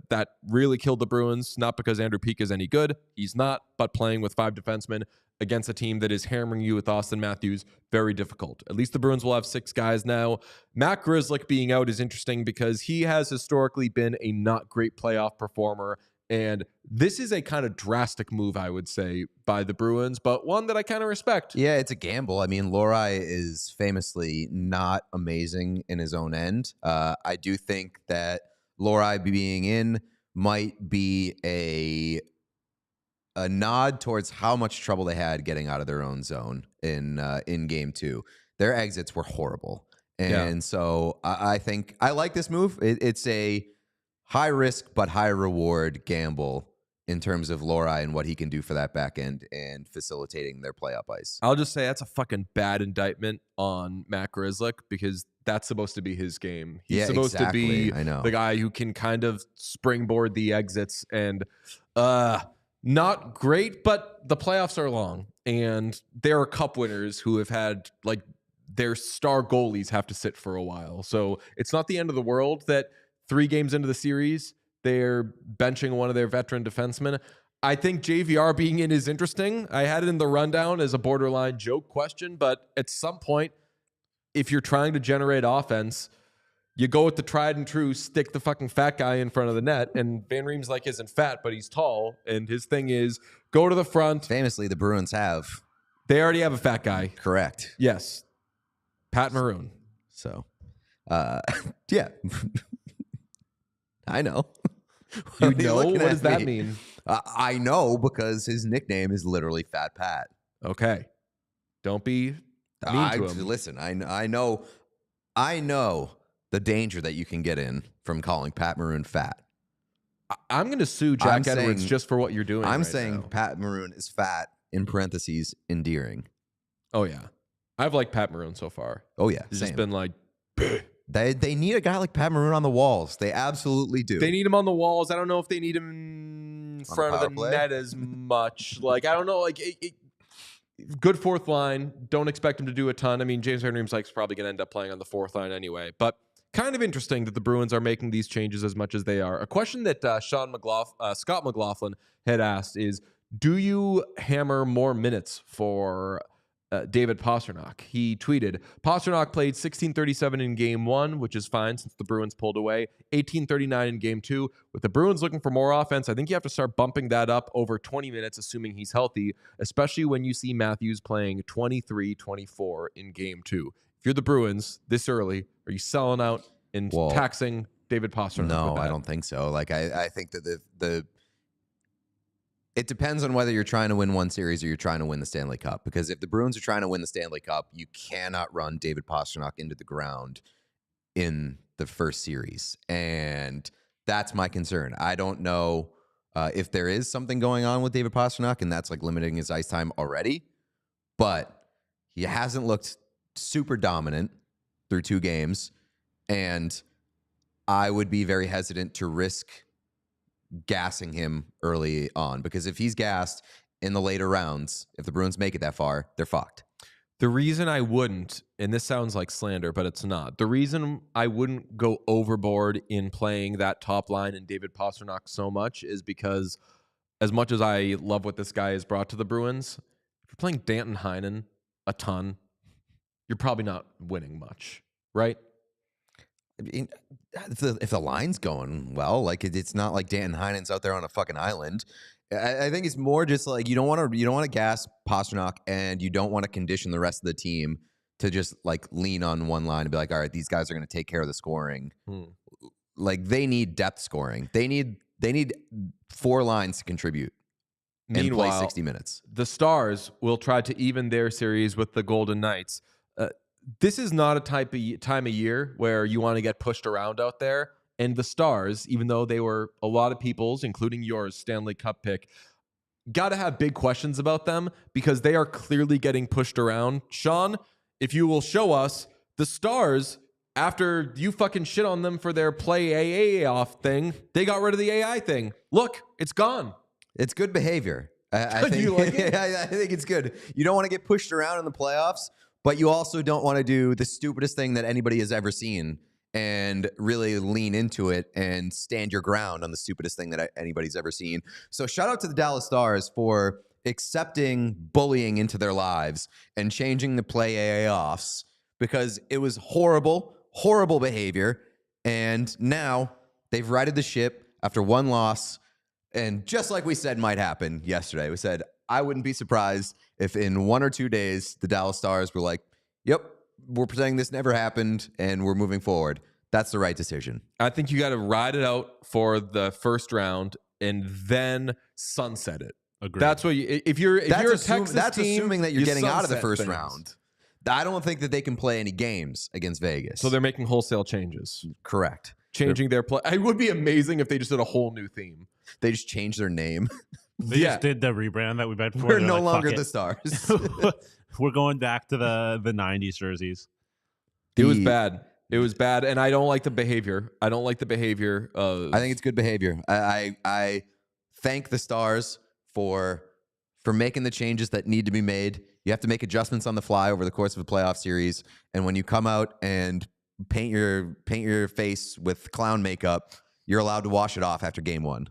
That really killed the Bruins, not because Andrew Peeke is any good. He's not, but playing with 5 defensemen against a team that is hammering you with Austin Matthews, very difficult. At least the Bruins will have 6 guys now. Matt Grzelcyk being out is interesting because he has historically been a not great playoff performer. And this is a kind of drastic move, I would say, by the Bruins, but one that I kind of respect. Yeah, it's a gamble. I mean, Lohrei is famously not amazing in his own end. I do think that Lohrei being in might be a nod towards how much trouble they had getting out of their own zone in Game 2. Their exits were horrible. And so I think I like this move. It's a high risk but high reward gamble in terms of Lohrei and what he can do for that back end and facilitating their playoff ice. I'll just say that's a fucking bad indictment on Matt Grzelcyk because that's supposed to be his game. He's supposed to be the guy who can kind of springboard the exits, and not great, but the playoffs are long, and there are cup winners who have had like their star goalies have to sit for a while. So it's not the end of the world that 3 games into the series, they're benching one of their veteran defensemen. I think JVR being in is interesting. I had it in the rundown as a borderline joke question, but at some point, if you're trying to generate offense, you go with the tried and true, stick the fucking fat guy in front of the net. And Van Riemsdyk isn't fat, but he's tall. And his thing is go to the front. Famously, the Bruins have. They already have a fat guy. Correct. Yes. Pat Maroon. So, yeah. I know. You know? What does that mean? I know because his nickname is literally Fat Pat. Okay. Don't be mean to him. Listen, I know the danger that you can get in from calling Pat Maroon fat. I'm going to sue Jack Edwards just for what you're doing. I'm saying Pat Maroon is fat, in parentheses, endearing. Oh, yeah. I've liked Pat Maroon so far. Oh, yeah. He's just been like... They need a guy like Pat Maroon on the walls. They absolutely do. They need him on the walls. I don't know if they need him in front of the net as much. Like, I don't know. Like, good fourth line. Don't expect him to do a ton. I mean, James Van Riemsdyk's probably going to end up playing on the fourth line anyway. But kind of interesting that the Bruins are making these changes as much as they are. A question that Scott McLaughlin had asked is, do you hammer more minutes for David Pastrnak? He tweeted, Pastrnak played 16:37 in Game 1, which is fine since the Bruins pulled away, 18:39 in Game 2. With the Bruins looking for more offense, I think you have to start bumping that up over 20 minutes, assuming he's healthy, especially when you see Matthews playing 23-24 in Game 2. If you're the Bruins this early, are you selling out in taxing David Pastrnak? No, I don't think so. Like I think that it depends on whether you're trying to win one series or you're trying to win the Stanley Cup. Because if the Bruins are trying to win the Stanley Cup, you cannot run David Pastrnak into the ground in the first series. And that's my concern. I don't know if there is something going on with David Pastrnak and that's like limiting his ice time already. But he hasn't looked super dominant through 2 games. And I would be very hesitant to risk gassing him early on, because if he's gassed in the later rounds, if the Bruins make it that far, they're fucked. The reason I wouldn't, and this sounds like slander, but it's not. The reason I wouldn't go overboard in playing that top line and David Pastrnak so much is because as much as I love what this guy has brought to the Bruins, if you're playing Danton Heinen a ton, you're probably not winning much, right? I mean, if the line's going well, like it's not like Danton Heinen's out there on a fucking island. I think it's more just like you don't want to gas Pastrnak, and you don't want to condition the rest of the team to just like lean on one line and be like, all right, these guys are going to take care of the scoring. Like they need depth scoring. They need 4 lines to contrip and play 60 minutes. The Stars will try to even their series with the Golden Knights. This is not a time of year where you want to get pushed around out there. And the Stars, even though they were a lot of people's, including yours, Stanley Cup pick, got to have big questions about them because they are clearly getting pushed around. Sean, if you will show us, the Stars, after you fucking shit on them for their play AA off thing, they got rid of the AI thing. Look, it's gone. It's good behavior. I think, you like it? I think it's good. You don't want to get pushed around in the playoffs, but you also don't want to do the stupidest thing that anybody has ever seen and really lean into it and stand your ground on the stupidest thing that anybody's ever seen. So shout out to the Dallas Stars for accepting bullying into their lives and changing the play AA offs, because it was horrible, horrible behavior. And now they've righted the ship after 1 loss. And just like we said might happen yesterday, we said, I wouldn't be surprised if in 1 or 2 days, the Dallas Stars were like, yep, we're pretending this never happened and we're moving forward. That's the right decision. I think you got to ride it out for the first round and then sunset it. Agreed. That's what if you're a Texas that's team, assuming that you're getting out of the first things. round. I don't think that they can play any games against Vegas. So they're making wholesale changes. Correct. Changing their play. It would be amazing if they just did a whole new theme. They just changed their name. They just did the rebrand that we've had before. We're no longer the Stars. We're going back to the 90s jerseys. It was bad. It was bad, and I don't like the behavior. I don't like the behavior of... I think it's good behavior. I thank the Stars for making the changes that need to be made. You have to make adjustments on the fly over the course of a playoff series, and when you come out and paint your face with clown makeup, you're allowed to wash it off after game 1.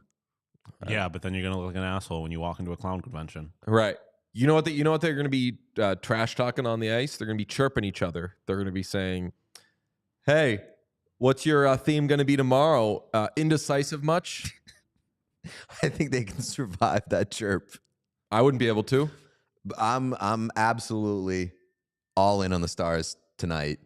Yeah, but then you're gonna look like an asshole when you walk into a clown convention. Right. You know what they're going to be trash talking on the ice? They're going to be chirping each other. They're going to be saying, "Hey, what's your theme going to be tomorrow? Indecisive much?" I think they can survive that chirp. I wouldn't be able to. I'm absolutely all in on the Stars tonight.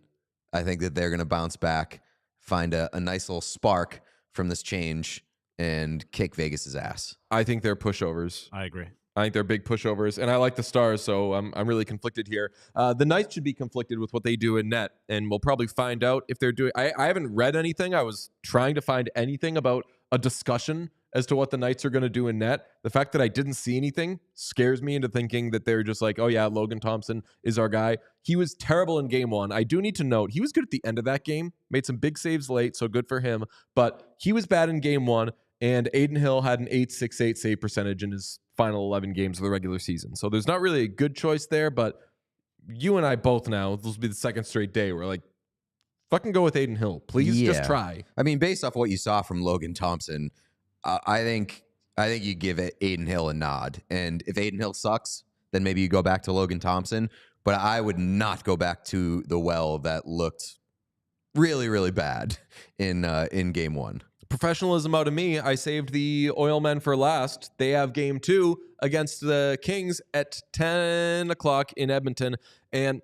I think that they're going to bounce back, find a nice little spark from this change, and kick Vegas's ass. I think they're pushovers. I agree. I think they're big pushovers, and I like the Stars, so I'm really conflicted here. The Knights should be conflicted with what they do in net, and we'll probably find out if they're doing... I haven't read anything. I was trying to find anything about a discussion as to what the Knights are going to do in net. The fact that I didn't see anything scares me into thinking that they're just like, oh yeah, Logan Thompson is our guy. He was terrible in game 1. I do need to note, he was good at the end of that game, made some big saves late, so good for him, but he was bad in game 1, and Aiden Hill had an .868 save percentage in his final 11 games of the regular season. So there's not really a good choice there, but you and I both now, this will be the second straight day, we're like, fucking go with Aiden Hill. Please just try. I mean, based off what you saw from Logan Thompson, I think you give Aiden Hill a nod. And if Aiden Hill sucks, then maybe you go back to Logan Thompson. But I would not go back to the well that looked really, really bad in game 1. Professionalism out of me. I saved the Oilmen for last. They have game 2 against the Kings at 10 o'clock in Edmonton. And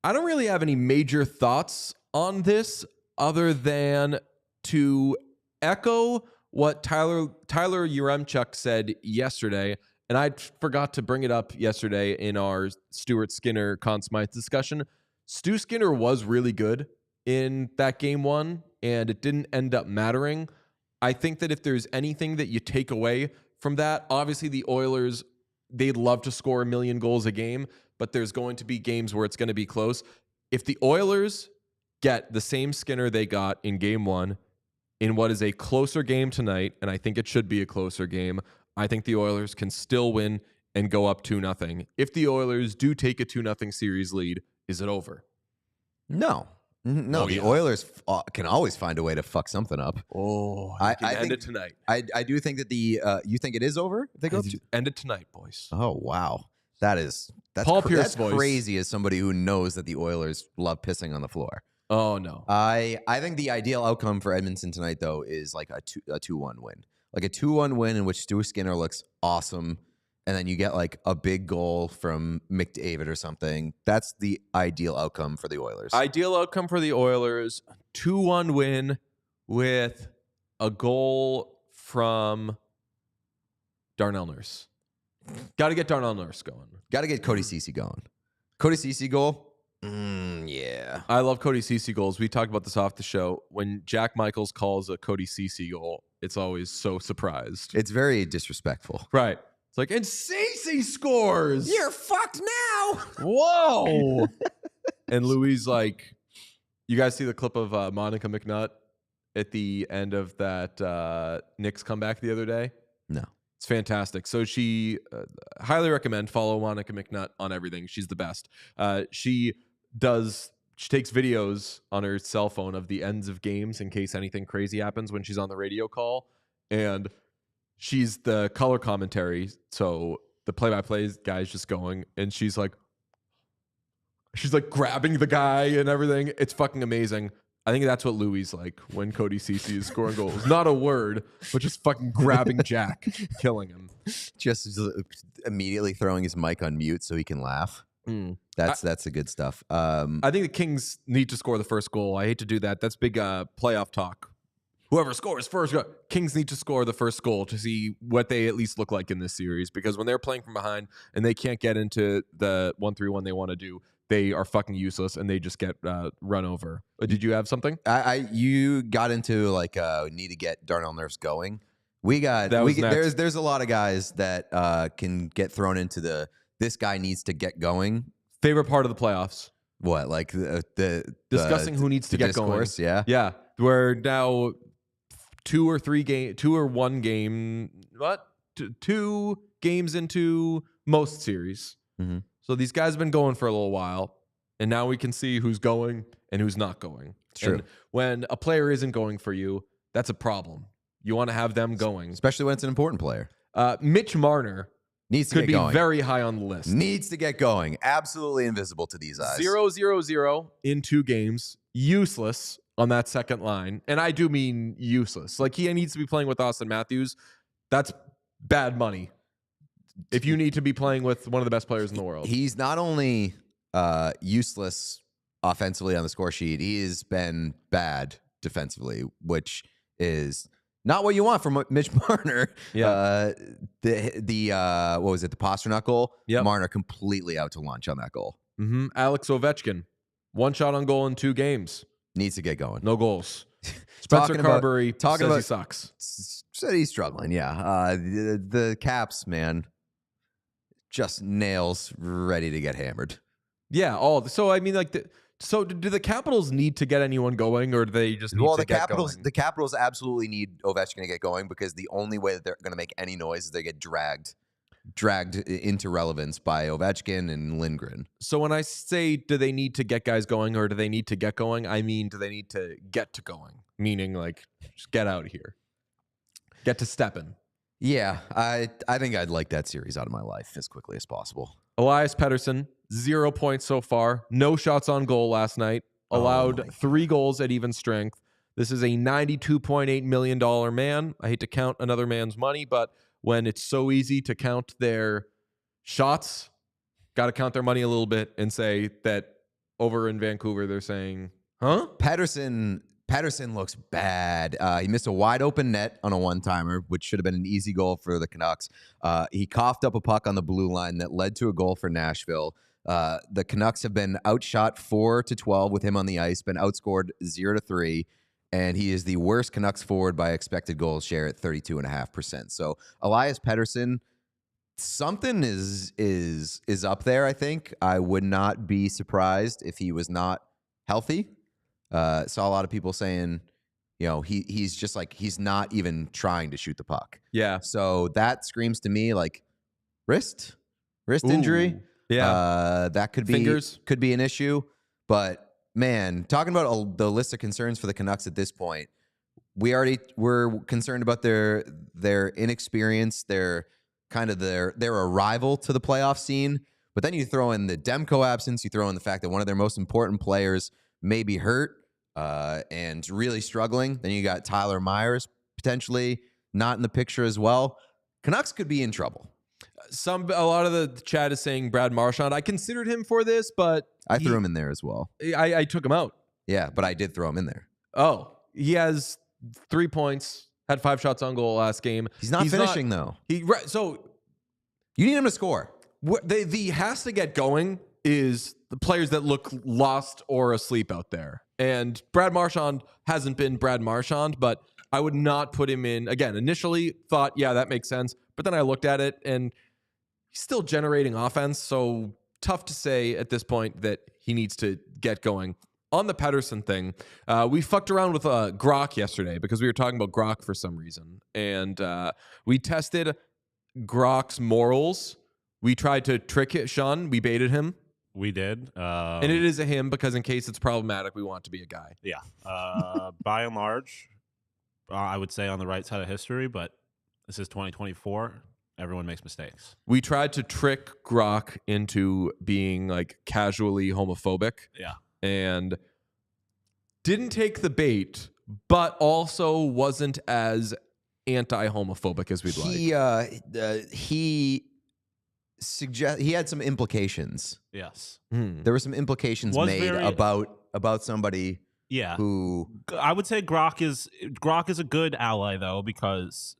I don't really have any major thoughts on this other than to echo what Tyler Yaremchuk said yesterday, and I forgot to bring it up yesterday in our Stuart Skinner Conn Smythe discussion. Stu Skinner was really good in that game one, and it didn't end up mattering. I think that if there's anything that you take away from that, obviously the Oilers, they'd love to score 1 million goals a game, but there's going to be games where it's going to be close. If the Oilers get the same Skinner they got in game one in what is a closer game tonight, and I think it should be a closer game, I think the Oilers can still win and go up 2-0. If the Oilers do take a 2-0 series lead, is it over? No. The Oilers can always find a way to fuck something up. I think end it tonight. I do think that you think it is over? If they go end it tonight, boys. Oh, wow. That's Paul Pierce voice. Crazy as somebody who knows that the Oilers love pissing on the floor. Oh, no. I think the ideal outcome for Edmonton tonight, though, is like a 2-1 win. Like a 2-1 win in which Stu Skinner looks awesome, and then you get like a big goal from McDavid or something. That's the ideal outcome for the Oilers. Ideal outcome for the Oilers, 2-1 win with a goal from Darnell Nurse. Got to get Darnell Nurse going. Got to get Cody Ceci going. Cody Ceci goal? Yeah. I love Cody Ceci goals. We talked about this off the show. When Jack Michaels calls a Cody Ceci goal, it's always so surprised. It's very disrespectful. Right. It's like, and Ceci scores. You're fucked now. Whoa. And Louis like, you guys see the clip of Monica McNutt at the end of that Knicks comeback the other day? No. It's fantastic. So she highly recommend follow Monica McNutt on everything. She's the best. She takes videos on her cell phone of the ends of games in case anything crazy happens when she's on the radio call. And she's the color commentary. So the play-by-play guy's just going, and she's like grabbing the guy and everything. It's fucking amazing. I think that's what Louis like when Cody Ceci is scoring goals. Not a word, but just fucking grabbing Jack, killing him. Just immediately throwing his mic on mute so he can laugh. That's the good stuff. I think the Kings need to score the first goal. I hate to do that. That's big playoff talk. Whoever scores first, Kings need to score the first goal to see what they at least look like in this series. Because when they're playing from behind and they can't get into the 1-3-1 they want to do, they are fucking useless and they just get run over. Did you have something? You got into like need to get Darnell Nurse going. There's a lot of guys that can get thrown into this guy needs to get going. Favorite part of the playoffs? What, like the discussing who needs to get discourse, going? Yeah. We're now 2 games into most series. Mm-hmm. So these guys have been going for a little while, and now we can see who's going and who's not going. True. And when a player isn't going for you, that's a problem. You want to have them going. Especially when it's an important player. Mitch Marner needs to could get going. Be very high on the list. Needs to get going. Absolutely invisible to these eyes. 0-0-0 in 2 games. Useless on that second line. And I do mean useless. Like, he needs to be playing with Austin Matthews. That's bad money. If you need to be playing with one of the best players in the world. He's not only useless offensively on the score sheet, he has been bad defensively, which is not what you want from Mitch Marner. Yeah. What was it? The Pasternak goal? Yep. Marner completely out to lunch on that goal. Mm-hmm. Alex Ovechkin. 1 shot on goal in 2 games. Needs to get going. No goals. Spencer Carberry says he sucks. Said he's struggling, yeah. The Caps, man, just nails ready to get hammered. Yeah. So, I mean, like, so do the Capitals need to get anyone going, or do they just need to get going? The Capitals absolutely need Ovechkin to get going, because the only way that they're going to make any noise is they get dragged into relevance by Ovechkin and Lindgren. So when I say do they need to get guys going, or do they need to get going, I mean do they need to get to going? Meaning, like, just get out of here. Get to stepping. Yeah, I think I'd like that series out of my life as quickly as possible. Elias Pettersson, 0 points so far. No shots on goal last night. Allowed 3 goals at even strength. This is a $92.8 million man. I hate to count another man's money, but when it's so easy to count their shots, got to count their money a little bit and say that over in Vancouver, they're saying, huh? Pettersson Pettersson looks bad. He missed a wide open net on a one-timer, which should have been an easy goal for the Canucks. He coughed up a puck on the blue line that led to a goal for Nashville. The Canucks have been outshot 4-12 with him on the ice, been outscored 0-3, and he is the worst Canucks forward by expected goals share at 32.5%. So Elias Pettersson, something is up there, I think. I would not be surprised if he was not healthy. Saw a lot of people saying, he's just like, he's not even trying to shoot the puck. Yeah. So that screams to me like wrist injury. Yeah. That could be an issue. But man, talking about the list of concerns for the Canucks at this point, we're concerned about their inexperience, their arrival to the playoff scene. But then you throw in the Demko absence, you throw in the fact that one of their most important players may be hurt and really struggling. Then you got Tyler Myers potentially not in the picture as well. Canucks could be in trouble. A lot of the chat is saying Brad Marchand. I considered him for this, but I threw him in there as well. I took him out. Yeah, but I did throw him in there. Oh, he has 3 points, had 5 shots on goal last game. He's not finishing though. So you need him to score. What the has to get going is the players that look lost or asleep out there. And Brad Marchand hasn't been Brad Marchand, but I would not put him in. Again, initially thought, yeah, that makes sense. But then I looked at it and he's still generating offense. So tough to say at this point that he needs to get going. On the Pettersson thing, we fucked around with Grok yesterday because we were talking about Grok for some reason. And we tested Grok's morals. We tried to trick it, Sean. We baited him. We did. And it is a him because in case it's problematic, we want it to be a guy. Yeah. By and large, I would say on the right side of history, but this is 2024. Everyone makes mistakes. We tried to trick Grok into being like casually homophobic. Yeah. And didn't take the bait, but also wasn't as anti-homophobic as we'd like. He had some implications. Yes. There were some implications made about somebody. Yeah. Who I would say Grok is a good ally though, because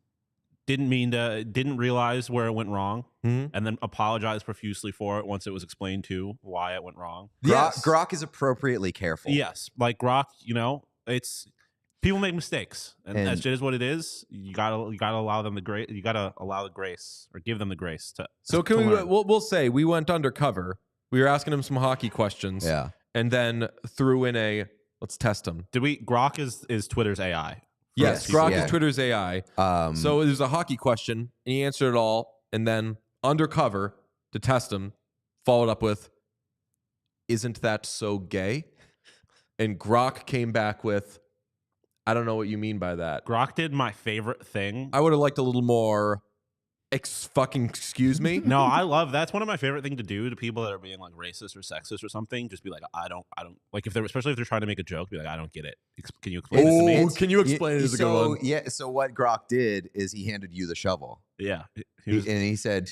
didn't realize where it went wrong, and then apologized profusely for it once it was explained to why it went wrong. Grok is appropriately careful. Yes, like Grok, it's people make mistakes, and that shit is what it is. You gotta allow them the grace. You gotta allow the grace, or give them the grace to. So can we'll say we went undercover. We were asking him some hockey questions. Yeah, and then threw in let's test him. Did we? Grok is Twitter's AI. Yes, Grok is Twitter's AI. So there's a hockey question, and he answered it all, and then undercover to test him, followed up with, "Isn't that so gay?" And Grok came back with, "I don't know what you mean by that." Grok did my favorite thing. I would have liked a little more. Excuse me. No, I love that's one of my favorite things to do to people that are being like racist or sexist or something. Just be like, I don't like especially if they're trying to make a joke. Be like, I don't get it. Can you explain this to me? Can you explain it as a good one? Yeah. So what Grok did is he handed you the shovel. Yeah, and he said,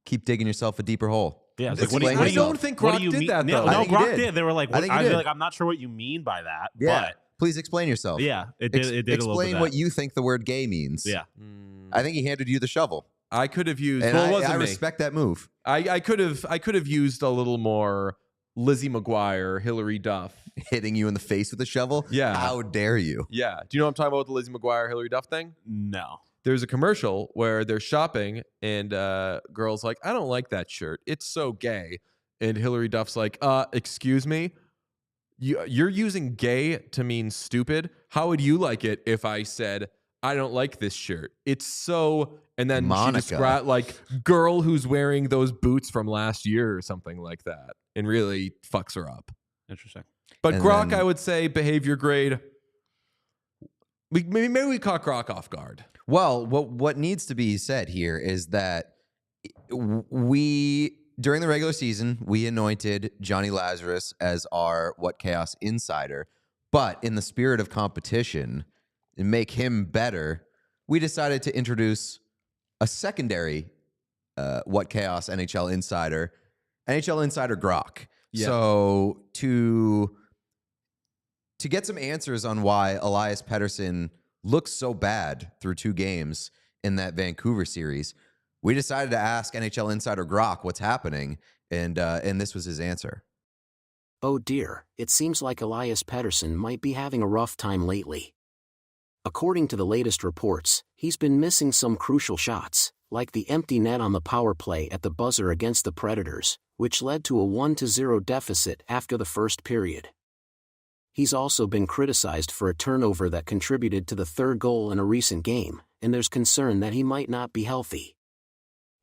"Keep digging yourself a deeper hole." Yeah, like, I don't think Grok did that though. No, Grok did. They were like, I was like, I'm not sure what you mean by that. Yeah. But please explain yourself. Yeah, it did. It did explain a little bit what you think the word gay means. Yeah, I think he handed you the shovel. I could have used. And it wasn't I me. respect that move. I could have used a little more Lizzie McGuire, Hillary Duff hitting you in the face with a shovel. Yeah, how dare you? Yeah. Do you know what I'm talking about with the Lizzie McGuire, Hillary Duff thing? No. There's a commercial where they're shopping and girl's like, "I don't like that shirt. It's so gay." And Hillary Duff's like, "Excuse me, you're using gay to mean stupid. How would you like it if I said?" "I don't like this shirt. It's so," and then Monica. She described like girl who's wearing those boots from last year or something like that, and really fucks her up. Interesting. But And Grok, then- I would say behavior grade. Maybe we caught Grok off guard. Well, what needs to be said here is that we during the regular season we anointed Johnny Lazarus as our What Chaos Insider, but in the spirit of competition and make him better, we decided to introduce a secondary What Chaos NHL Insider Grok. Yeah. So to to get some answers on why Elias Pettersson looks so bad through 2 games in that Vancouver series, we decided to ask NHL Insider Grok what's happening, and this was his answer. Oh dear, it seems like Elias Pettersson might be having a rough time lately. According to the latest reports, he's been missing some crucial shots, like the empty net on the power play at the buzzer against the Predators, which led to a 1-0 deficit after the first period. He's also been criticized for a turnover that contributed to the 3rd goal in a recent game, and there's concern that he might not be healthy.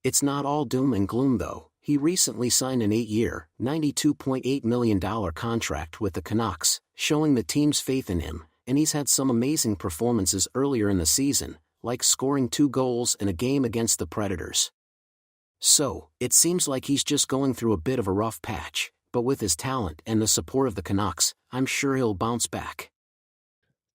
It's not all doom and gloom though. He recently signed an 8-year, $92.8 million contract with the Canucks, showing the team's faith in him, and he's had some amazing performances earlier in the season, like scoring 2 goals in a game against the Predators. So, it seems like he's just going through a bit of a rough patch, but with his talent and the support of the Canucks, I'm sure he'll bounce back.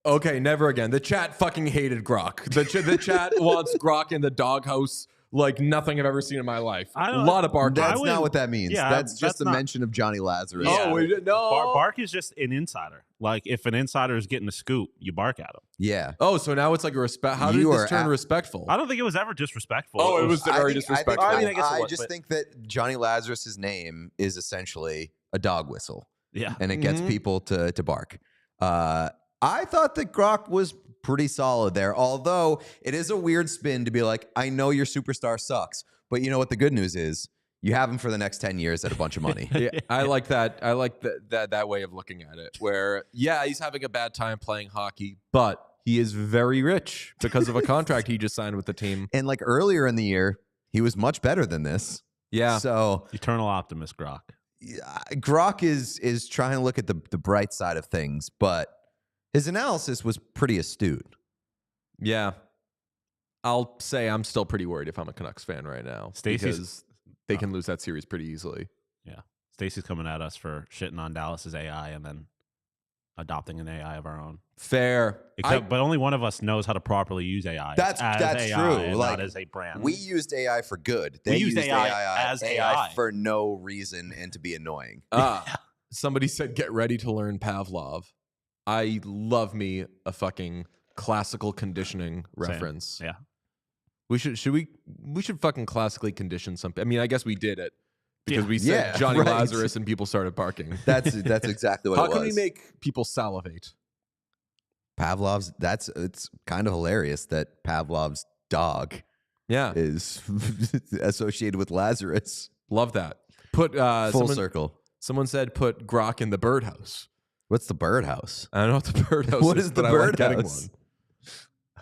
Okay, never again. The chat fucking hated Grok. The chat wants Grok in the doghouse like nothing I've ever seen in my life. A lot of bark. That's not what that means. Yeah, that's just a not, mention of Johnny Lazarus. Oh, no. Bark is just an insider. Like, if an insider is getting a scoop, you bark at him. Yeah. Oh, so now it's like a respect. How did this turn respectful? I don't think it was ever disrespectful. Oh, it was very disrespectful. I just think that Johnny Lazarus' name is essentially a dog whistle. Yeah. And it gets people to bark. I thought that Grok was pretty solid there, although it is a weird spin to be like, I know your superstar sucks, but you know what the good news is? You have him for the next 10 years at a bunch of money. Yeah, I like that. I like that way of looking at it, where, yeah, he's having a bad time playing hockey, but he is very rich because of a contract he just signed with the team. And like earlier in the year, he was much better than this. Yeah. So eternal optimist Grok. Grok is trying to look at the bright side of things, but his analysis was pretty astute. Yeah. I'll say I'm still pretty worried if I'm a Canucks fan right now. Because they can lose that series pretty easily. Yeah. Stacey's coming at us for shitting on Dallas's AI and then adopting an AI of our own. Fair. But only one of us knows how to properly use AI. That's AI true. Like, not as a brand. We used AI for good. They used AI as AI for no reason and to be annoying. Somebody said, get ready to learn Pavlov. I love me a fucking classical conditioning reference. Same. Yeah. We should fucking classically condition something. I mean, I guess we did it because we said Johnny Lazarus and people started barking. That's exactly what it was. How can we make people salivate? Pavlov's, it's kind of hilarious that Pavlov's dog is associated with Lazarus. Love that. Put full circle. Someone said put Grok in the birdhouse. What's the birdhouse? I don't know what the birdhouse What is, is the but birdhouse? I like getting one.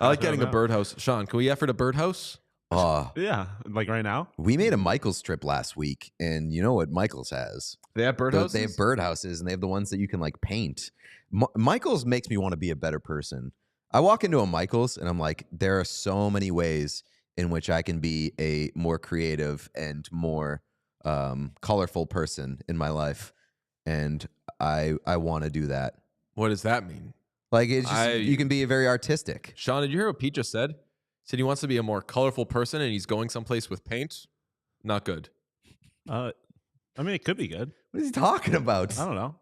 I like getting a birdhouse. Sean, can we effort a birdhouse? Yeah, like right now. We made a Michaels trip last week, and you know what Michaels has? They have birdhouses? They have birdhouses, and they have the ones that you can like paint. Michaels makes me want to be a better person. I walk into a Michaels, and I'm like, there are so many ways in which I can be a more creative and more colorful person in my life, and I want to do that. What does that mean? Like, it's just, you can be very artistic. Sean, did you hear what Pete just said? He said he wants to be a more colorful person and he's going someplace with paint. Not good. I mean, it could be good. What is he talking about? I don't know.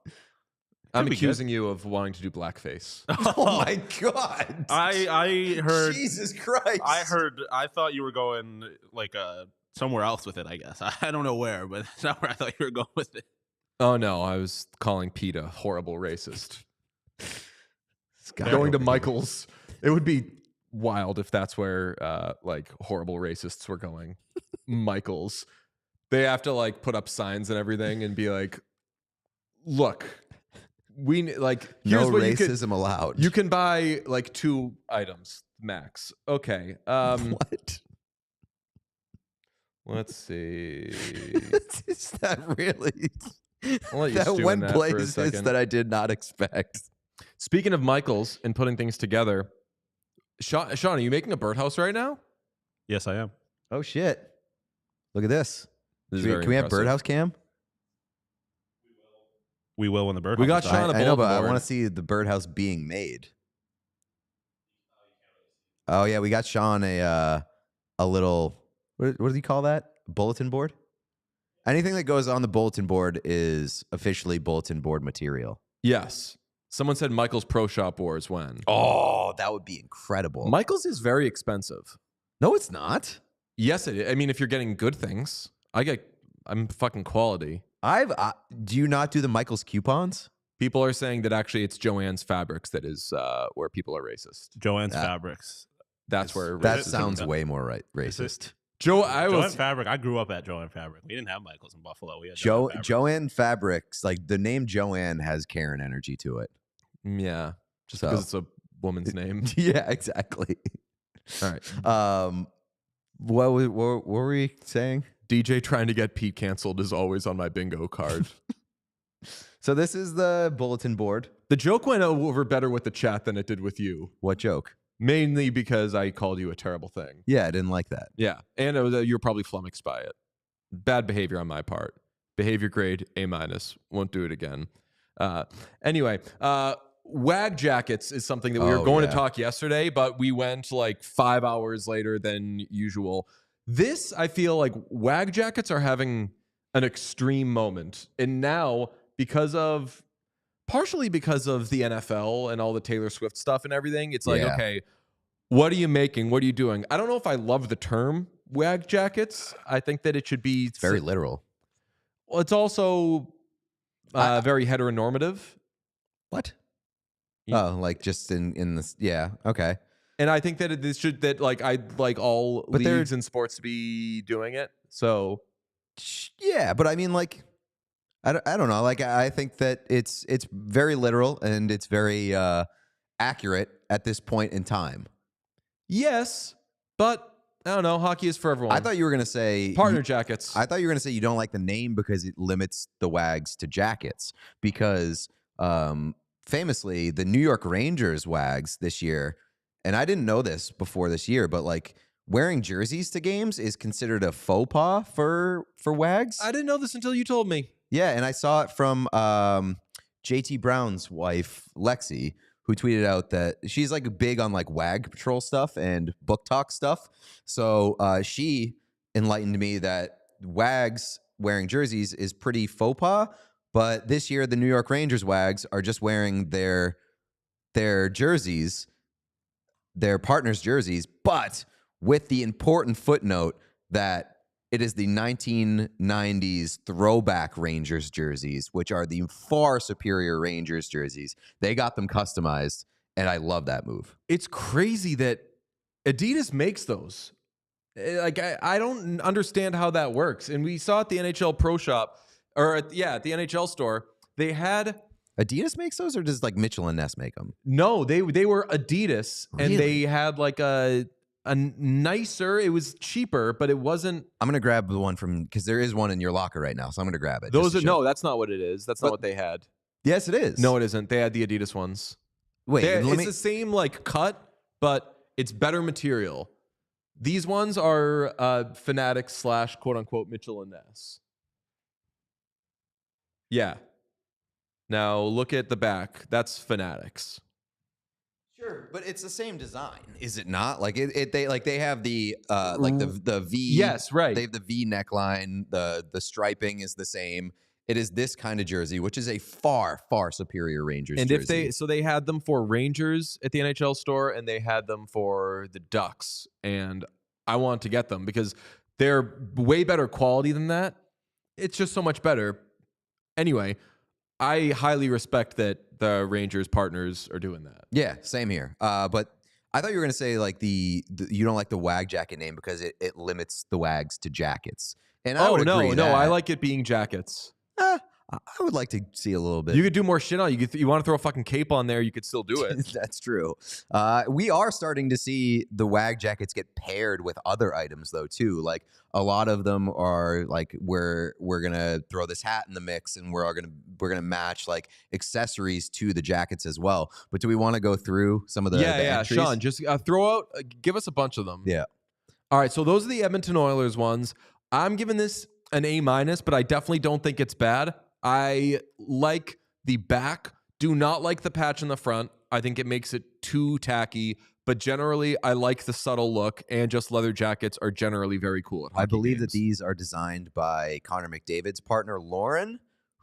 I'm accusing you of wanting to do blackface. Oh my God. I heard. Jesus Christ. I thought you were going like somewhere else with it, I guess. I don't know where, but that's not where I thought you were going with it. Oh, no. I was calling Pete a horrible racist. Going to Michael's. It would be wild if that's where like horrible racists were going. Michael's. They have to like put up signs and everything and be like, look, we like here's no what racism allowed. You can buy like 2 items max. Okay. What? Let's see. Is that really? I'll let you that stew went in that for a places second. that I did not expect. Speaking of Michaels and putting things together, Sean, are you making a birdhouse right now? Yes, I am. Oh shit! Look at this. This is Can very we have impressive. birdhouse cam? We will when the bird. We got Sean a I know, but I bulletin want board. to see the birdhouse being made. Oh yeah, we got Sean a little. What does he call that? Bulletin board. Anything that goes on the bulletin board is officially bulletin board material. Yes. Someone said Michael's Pro Shop Wars when. Oh, that would be incredible. Michael's is very expensive. No, it's not. Yes, it is. I mean, if you're getting good things, I'm fucking quality. Do you not do the Michael's coupons? People are saying that actually it's Joanne's Fabrics that is where people are racist. Joanne's Fabrics. That's where That racism sounds comes. way more racist. Joanne Fabric. I grew up at Joanne Fabric. We didn't have Michael's in Buffalo. We had Joanne Fabrics, like the name Joanne has Karen energy to it. Yeah, just because it's a woman's name. Yeah, exactly. All right. What were we saying? DJ trying to get Pete canceled is always on my bingo card. So this is the bulletin board. The joke went over better with the chat than it did with you. What joke? Mainly because I called you a terrible thing. Yeah, I didn't like that. Yeah, and you're probably flummoxed by it. Bad behavior on my part. Behavior grade A-. Won't do it again. Anyway, WAG jackets is something that we were going to talk yesterday, but we went like 5 hours later than usual. This, I feel like WAG jackets are having an extreme moment. And now, partially because of the NFL and all the Taylor Swift stuff and everything, it's like, okay, what are you making? What are you doing? I don't know if I love the term WAG jackets. I think that it should be... It's very literal. Well, it's also very heteronormative. What? Oh, like just in this... Yeah, okay. And I think that I'd like all leagues and sports to be doing it. So... Yeah, but I mean, like... I don't know. Like, I think that it's very literal and it's very accurate at this point in time. Yes, but I don't know. Hockey is for everyone. I thought you were going to say... Partner jackets. I thought you were going to say you don't like the name because it limits the WAGs to jackets. Because famously, the New York Rangers WAGs this year, and I didn't know this before this year, but like wearing jerseys to games is considered a faux pas for WAGs. I didn't know this until you told me. Yeah, and I saw it from JT Brown's wife, Lexi, who tweeted out that she's like big on like WAG Patrol stuff and book talk stuff. So she enlightened me that WAGs wearing jerseys is pretty faux pas, but this year the New York Rangers WAGs are just wearing their jerseys, their partners' jerseys, but with the important footnote that it is the 1990s throwback Rangers jerseys, which are the far superior Rangers jerseys. They got them customized, and I love that move. It's crazy that Adidas makes those. Like, I don't understand how that works. And we saw at the NHL Pro Shop, at the NHL store, they had... Adidas makes those, or does like Mitchell and Ness make them? No, they were Adidas, Really? and they had like a nicer, it was cheaper, but it wasn't. I'm going to grab the one from, because there is one in your locker right now, so I'm going to grab it. No, that's not what it is. That's not what they had. Yes, it is. No, it isn't. They had the Adidas ones. Wait, it's the same like cut, but it's better material. These ones are Fanatics / quote unquote Mitchell and Ness. Yeah. Now look at the back. That's Fanatics. Sure, but it's the same design, is it not? Like they have the like the V. Yes, right. They have the V neckline. The striping is the same. It is this kind of jersey, which is a far superior Rangers and jersey. They had them for Rangers at the NHL store, and they had them for the Ducks, and I want to get them because they're way better quality than that. It's just so much better. Anyway, I highly respect that the Rangers partners are doing that. Yeah, same here. But I thought you were going to say like you don't like the WAG jacket name because it limits the WAGs to jackets. And I would agree no, I like it being jackets. I would like to see a little bit. You could do more shit on it. You want to throw a fucking cape on there, you could still do it. That's true. We are starting to see the WAG jackets get paired with other items, though, too. Like, a lot of them are like, we're gonna throw this hat in the mix, and we're gonna match like accessories to the jackets as well. But do we want to go through some of the entries? Sean, just throw out, give us a bunch of them. Yeah. All right, so those are the Edmonton Oilers ones. I'm giving this an A-, but I definitely don't think it's bad. I like the back. Do not like the patch in the front. I think it makes it too tacky. But generally, I like the subtle look, and just leather jackets are generally very cool at hockey I believe games. that these are designed by Connor McDavid's partner, Lauren,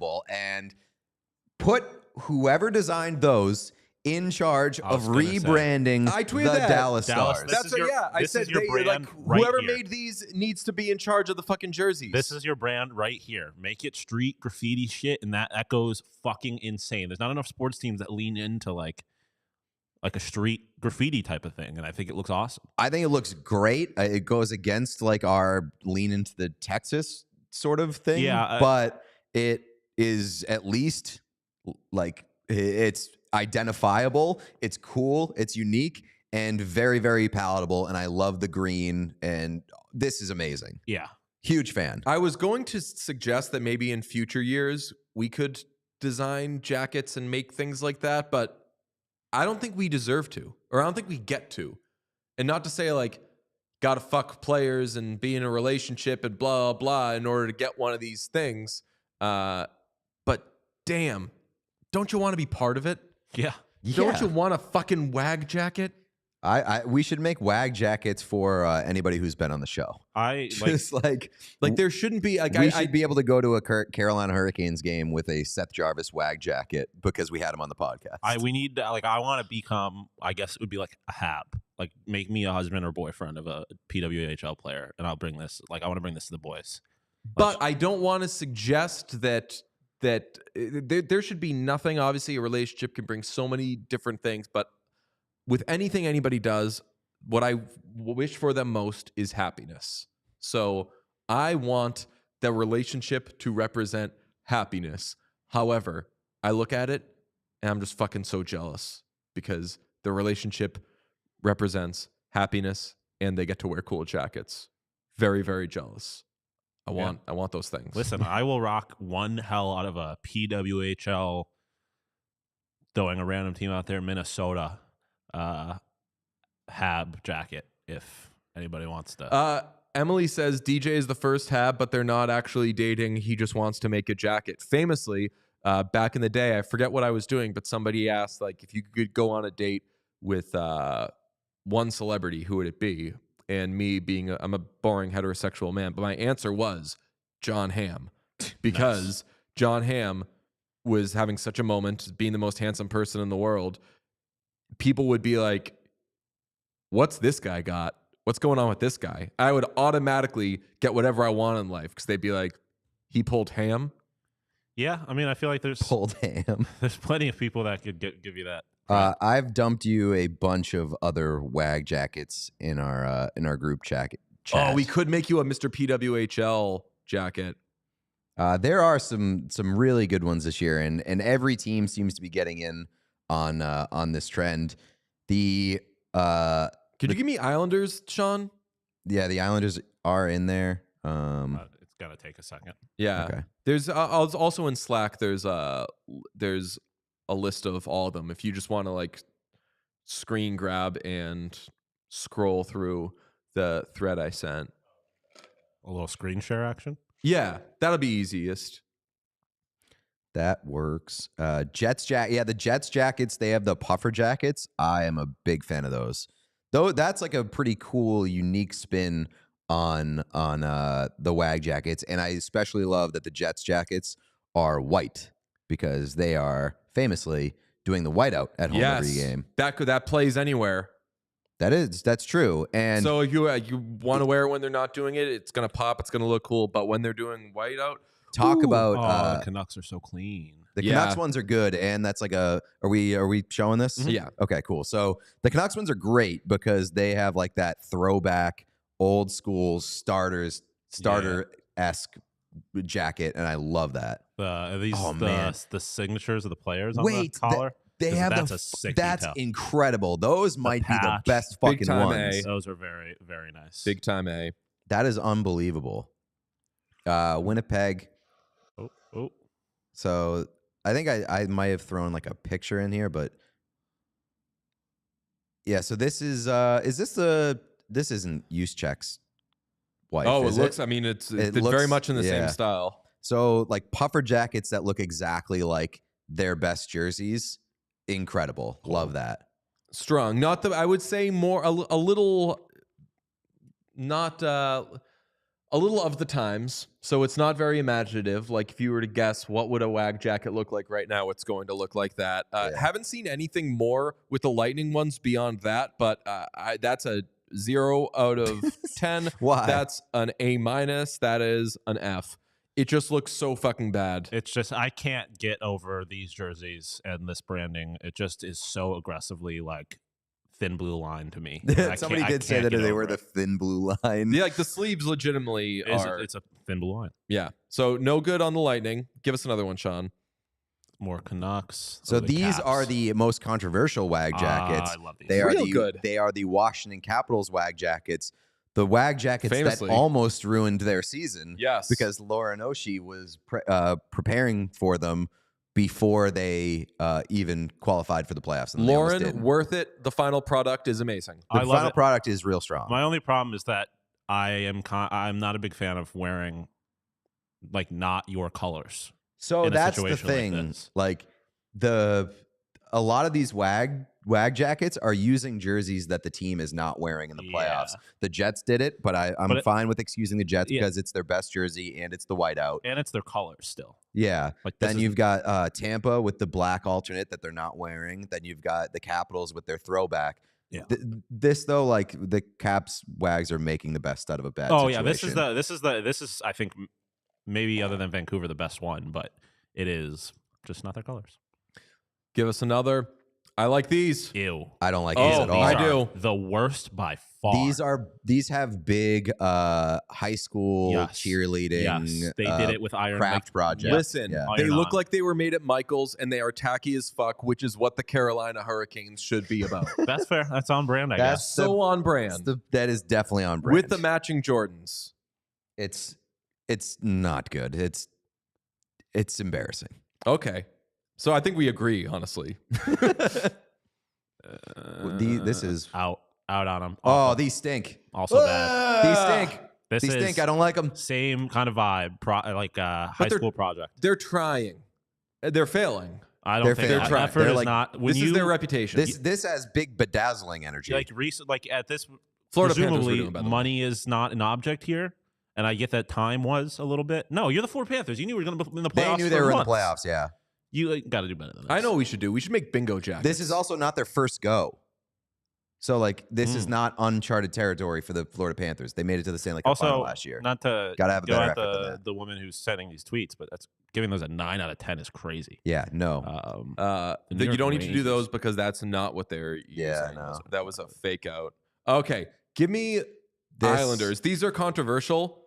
incredible. And put whoever designed those in charge of rebranding I tweeted the that. Dallas Stars. That's I said whoever made these needs to be in charge of the fucking jerseys. This is your brand right here. Make it street graffiti shit, and that goes fucking insane. There's not enough sports teams that lean into like a street graffiti type of thing, and I think it looks awesome. I think it looks great. It goes against like our lean into the Texas sort of thing. Yeah, but it is at least like it's identifiable, it's cool, it's unique, and very, very palatable. And I love the green, and this is amazing. Yeah. Huge fan. I was going to suggest that maybe in future years we could design jackets and make things like that, but I don't think we deserve to, or I don't think we get to. And not to say like, gotta fuck players and be in a relationship and blah, blah, in order to get one of these things. But damn, don't you want to be part of it? Yeah. Don't you want a fucking WAG jacket? We should make WAG jackets for anybody who's been on the show. Just like there shouldn't be like we should be able to go to a Carolina Hurricanes game with a Seth Jarvis WAG jacket because we had him on the podcast. We need to, I want to become, I guess it would be like a HAB. Like make me a husband or boyfriend of a PWHL player, and I'll bring this. Like I want to bring this to the boys. But I don't want to suggest that there should be nothing. Obviously, a relationship can bring so many different things, but with anything anybody does, what I wish for them most is happiness. So I want the relationship to represent happiness. However, I look at it and I'm just fucking so jealous because the relationship represents happiness and they get to wear cool jackets. Very, very jealous. I want those things. Listen, I will rock one hell out of a PWHL, throwing a random team out there, Minnesota HAB jacket if anybody wants to. Emily says DJ is the first HAB, but they're not actually dating. He just wants to make a jacket. Famously, back in the day, I forget what I was doing, but somebody asked like if you could go on a date with one celebrity, who would it be? And me being I'm a boring heterosexual man, but my answer was John Hamm because nice. John Hamm was having such a moment, being the most handsome person in the world. people would be like, what's this guy got? What's going on with this guy? I would automatically get whatever I want in life because they'd be like, he pulled ham. Yeah, I mean, I feel like there's Pulled ham. there's plenty of people that could give you that. I've dumped you a bunch of other WAG jackets in our group chat. Oh, we could make you a Mr. PWHL jacket. There are some really good ones this year, and every team seems to be getting in on this trend. Could you give me Islanders, Sean? Yeah, the Islanders are in there. It's gonna take a second. Yeah. Okay. There's also in Slack. There's a list of all of them. If you just want to like screen grab and scroll through the thread I sent. A little screen share action. Yeah, that'll be easiest. That works. Jets the Jets jackets, they have the puffer jackets. I am a big fan of those. Though that's like a pretty cool, unique spin on the WAG jackets. And I especially love that the Jets jackets are white because they are famously doing the whiteout at home every game. That plays anywhere. That's true. And so if you want to wear it when they're not doing it, it's gonna pop. It's gonna look cool. But when they're doing whiteout, talk about the Canucks are so clean. The Canucks ones are good, and that's like are we showing this? Mm-hmm. Yeah. Okay, cool. So the Canucks ones are great because they have like that throwback, old school starter-esque jacket, and I love that. The signatures of the players on the Wait, collar? They have that's a sick that's detail. incredible. Those might be the best Big fucking time ones. A. Those are very, very nice. Big time A. That is unbelievable. Winnipeg. Oh. So I think I might have thrown like a picture in here, but yeah. So this is this isn't Juuse's wife. Oh, is it looks. it? I mean, it's It very looks- much in the same yeah. style. So like puffer jackets that look exactly like their best jerseys. Incredible. Love that. Strong. Not the. I would say more a little. Not a little of the times. So it's not very imaginative. Like if you were to guess what would a WAG jacket look like right now, it's going to look like that. Haven't seen anything more with the Lightning ones beyond that, but that's a 0 out of 10. Why? That's an A-. That is an F. It just looks so fucking bad. It's just I can't get over these jerseys and this branding. It just is so aggressively like thin blue line to me. Somebody did say that they were the thin blue line. Yeah, like the sleeves legitimately are. It's a thin blue line. Yeah. So no good on the Lightning. Give us another one, Sean. More Canucks. So the these Caps. are the most controversial WAG jackets. I love these. They are Real good. They are the Washington Capitals WAG jackets. The WAG jackets Famously. that almost ruined their season. Yes. Because Lauren Oshie was preparing for them before they even qualified for the playoffs. And they almost Lauren, didn't. worth it. The final product is amazing. The I love final it. product is real strong. My only problem is that I'm not a big fan of wearing like not your colors. So in a that's the situation like thing. this. Like a lot of these WAG jackets are using jerseys that the team is not wearing in the playoffs. Yeah. The Jets did it, but I'm fine with excusing the Jets Yeah. because it's their best jersey and it's the whiteout. And it's their colors still. Yeah. Like Then you've got Tampa with the black alternate that they're not wearing. Then you've got the Capitals with their throwback. Yeah. This though, like the Caps WAGs are making the best out of a bad situation. yeah, this is I think maybe other than Vancouver the best one, but it is just not their colors. Give us another. I like these. Ew. I don't like these Oh, at all. I do. The worst by far. These have big high school Yes. cheerleading. Yes, they did it with Iron craft project. Listen, Yeah. they Iron look on. like they were made at Michael's and they are tacky as fuck, which is what the Carolina Hurricanes should be about. That's fair. That's on brand, I That's guess. So on brand. That is definitely on brand. With the matching Jordans. It's not good. It's embarrassing. Okay. So I think we agree, honestly. This is Out on them. oh, these stink. Also bad. These stink. This These is stink. I don't like them. Same kind of vibe, high they're- school project. They're trying. They're failing. I don't they're think failing. that They're effort trying. is They're not. When This you is their reputation. This has big bedazzling energy. like at this Florida Panthers were presumably doing better. money is not an object here, and I get that time was a little bit. No, you're the Florida Panthers. You knew we were going to be in the playoffs. they knew they for were in the months. playoffs. Yeah. You got to do better than this. I know what we should do. We should make bingo jackets. This is also not their first go. So, like, this is not uncharted territory for the Florida Panthers. They made it to the Stanley Cup final last year. Not to Gotta have a go better at effort than that. the woman who's sending these tweets, but that's giving those a 9 out of 10 is crazy. Yeah, no. You don't need to do those because that's not what they're using. Yeah, no. That was a fake out. Okay, give me Islanders. These are controversial.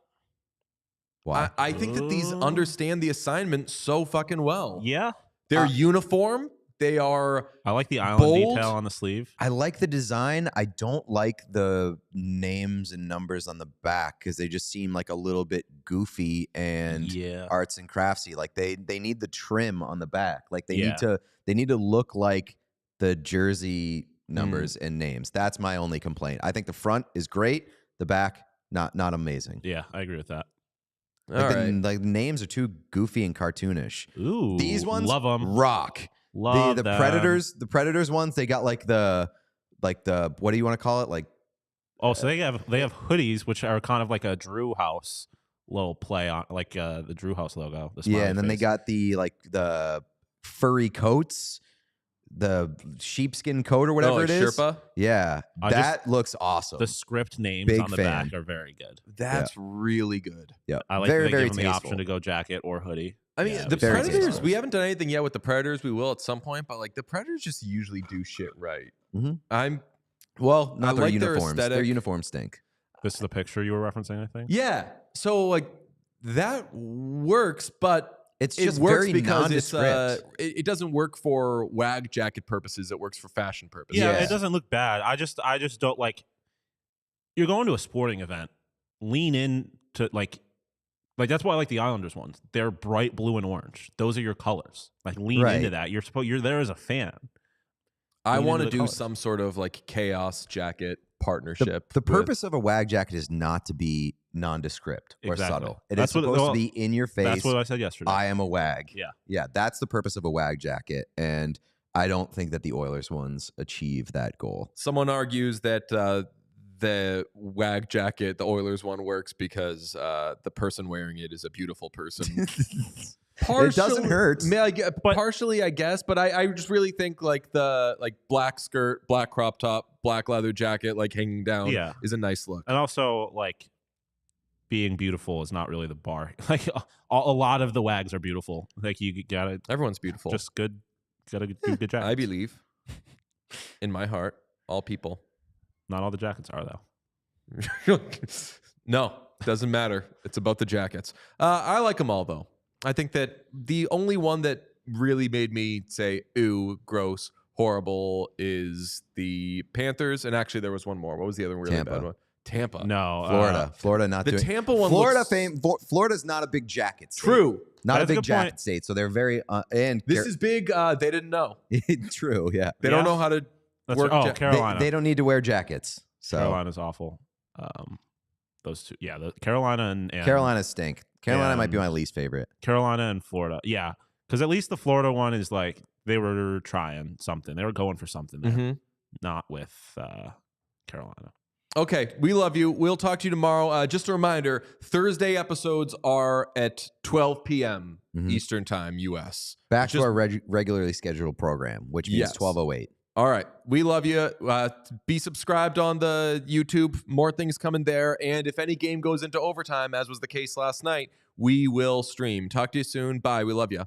Why? I think that these understand the assignment so fucking well. Yeah. They're uniform. They are I like the island bold. detail on the sleeve. I like the design. I don't like the names and numbers on the back because they just seem like a little bit goofy and arts and craftsy. Like they need the trim on the back. Like they need to look like the jersey numbers and names. That's my only complaint. I think the front is great. The back, not amazing. Yeah, I agree with that. Like the names are too goofy and cartoonish. Ooh, These ones love them. rock. Love the them. Predators ones, they got like the what do you want to call it? Like so they have hoodies which are kind of like a Drew House little play on the Drew House logo. And then they got the furry coats, the sheepskin coat or whatever it is. Sherpa? Yeah, that looks awesome. The script names Big on the fan. back are very good. That's really good. Yeah, I like very, that they very give them the tasteful. option to go jacket or hoodie. I mean, the very Predators, tasteful. we haven't done anything yet with the Predators. We will at some point, but like the Predators just usually do shit right. Mm-hmm. Well, not I their like their uniforms. Their aesthetic. uniforms stink. This is the picture you were referencing, I think. Yeah. So like that works, but It's it just works very because it's nondescript. it doesn't work for WAG jacket purposes. It works for fashion purposes. Yeah, it doesn't look bad. I just don't like. You're going to a sporting event. Lean in to like that's why I like the Islanders ones. They're bright blue and orange. Those are your colors. Like lean into that. You're there as a fan. I Lean want to into the do colors. some sort of like chaos jacket partnership. The purpose of a WAG jacket is not to be nondescript or Exactly. subtle. It That's is what- supposed well, to be in your face. That's what I said yesterday. I am a WAG. Yeah. That's the purpose of a WAG jacket, and I don't think that the Oilers ones achieve that goal. Someone argues that the WAG jacket, the Oilers one, works because the person wearing it is a beautiful person. It doesn't hurt. Partially, I guess, but I just really think like the black skirt, black crop top, black leather jacket, like hanging down, is a nice look. And also, like, being beautiful is not really the bar. Like, a lot of the WAGs are beautiful. Like, you gotta. Everyone's beautiful. Just good. Gotta do good jackets. I believe, in my heart, all people. Not all the jackets are though. No, doesn't matter. It's about the jackets. I like them all though. I think that the only one that really made me say, "Ooh, gross, horrible," is the Panthers. And actually, there was one more. What was the other really bad one? Tampa. No, Florida not the doing. Tampa one. Florida's not a big jacket state. True. Not That's a a big good jacket point. state. So they're very and This is big. They didn't know. true. Yeah, They don't know how to work. Carolina. They don't need to wear jackets. So Carolina's awful. Those two. Yeah, Carolina and Carolina stink. Carolina might be and- my least favorite. Carolina and Florida. Yeah, because at least the Florida one is like they were trying something. They were going for something there. Not with Carolina. Okay, we love you. We'll talk to you tomorrow. Just a reminder, Thursday episodes are at 12 p.m. Eastern Time, U.S. Back to our regularly scheduled program, which means 12:08. All right. We love you. Be subscribed on the YouTube. More things coming there. And if any game goes into overtime, as was the case last night, we will stream. Talk to you soon. Bye. We love you.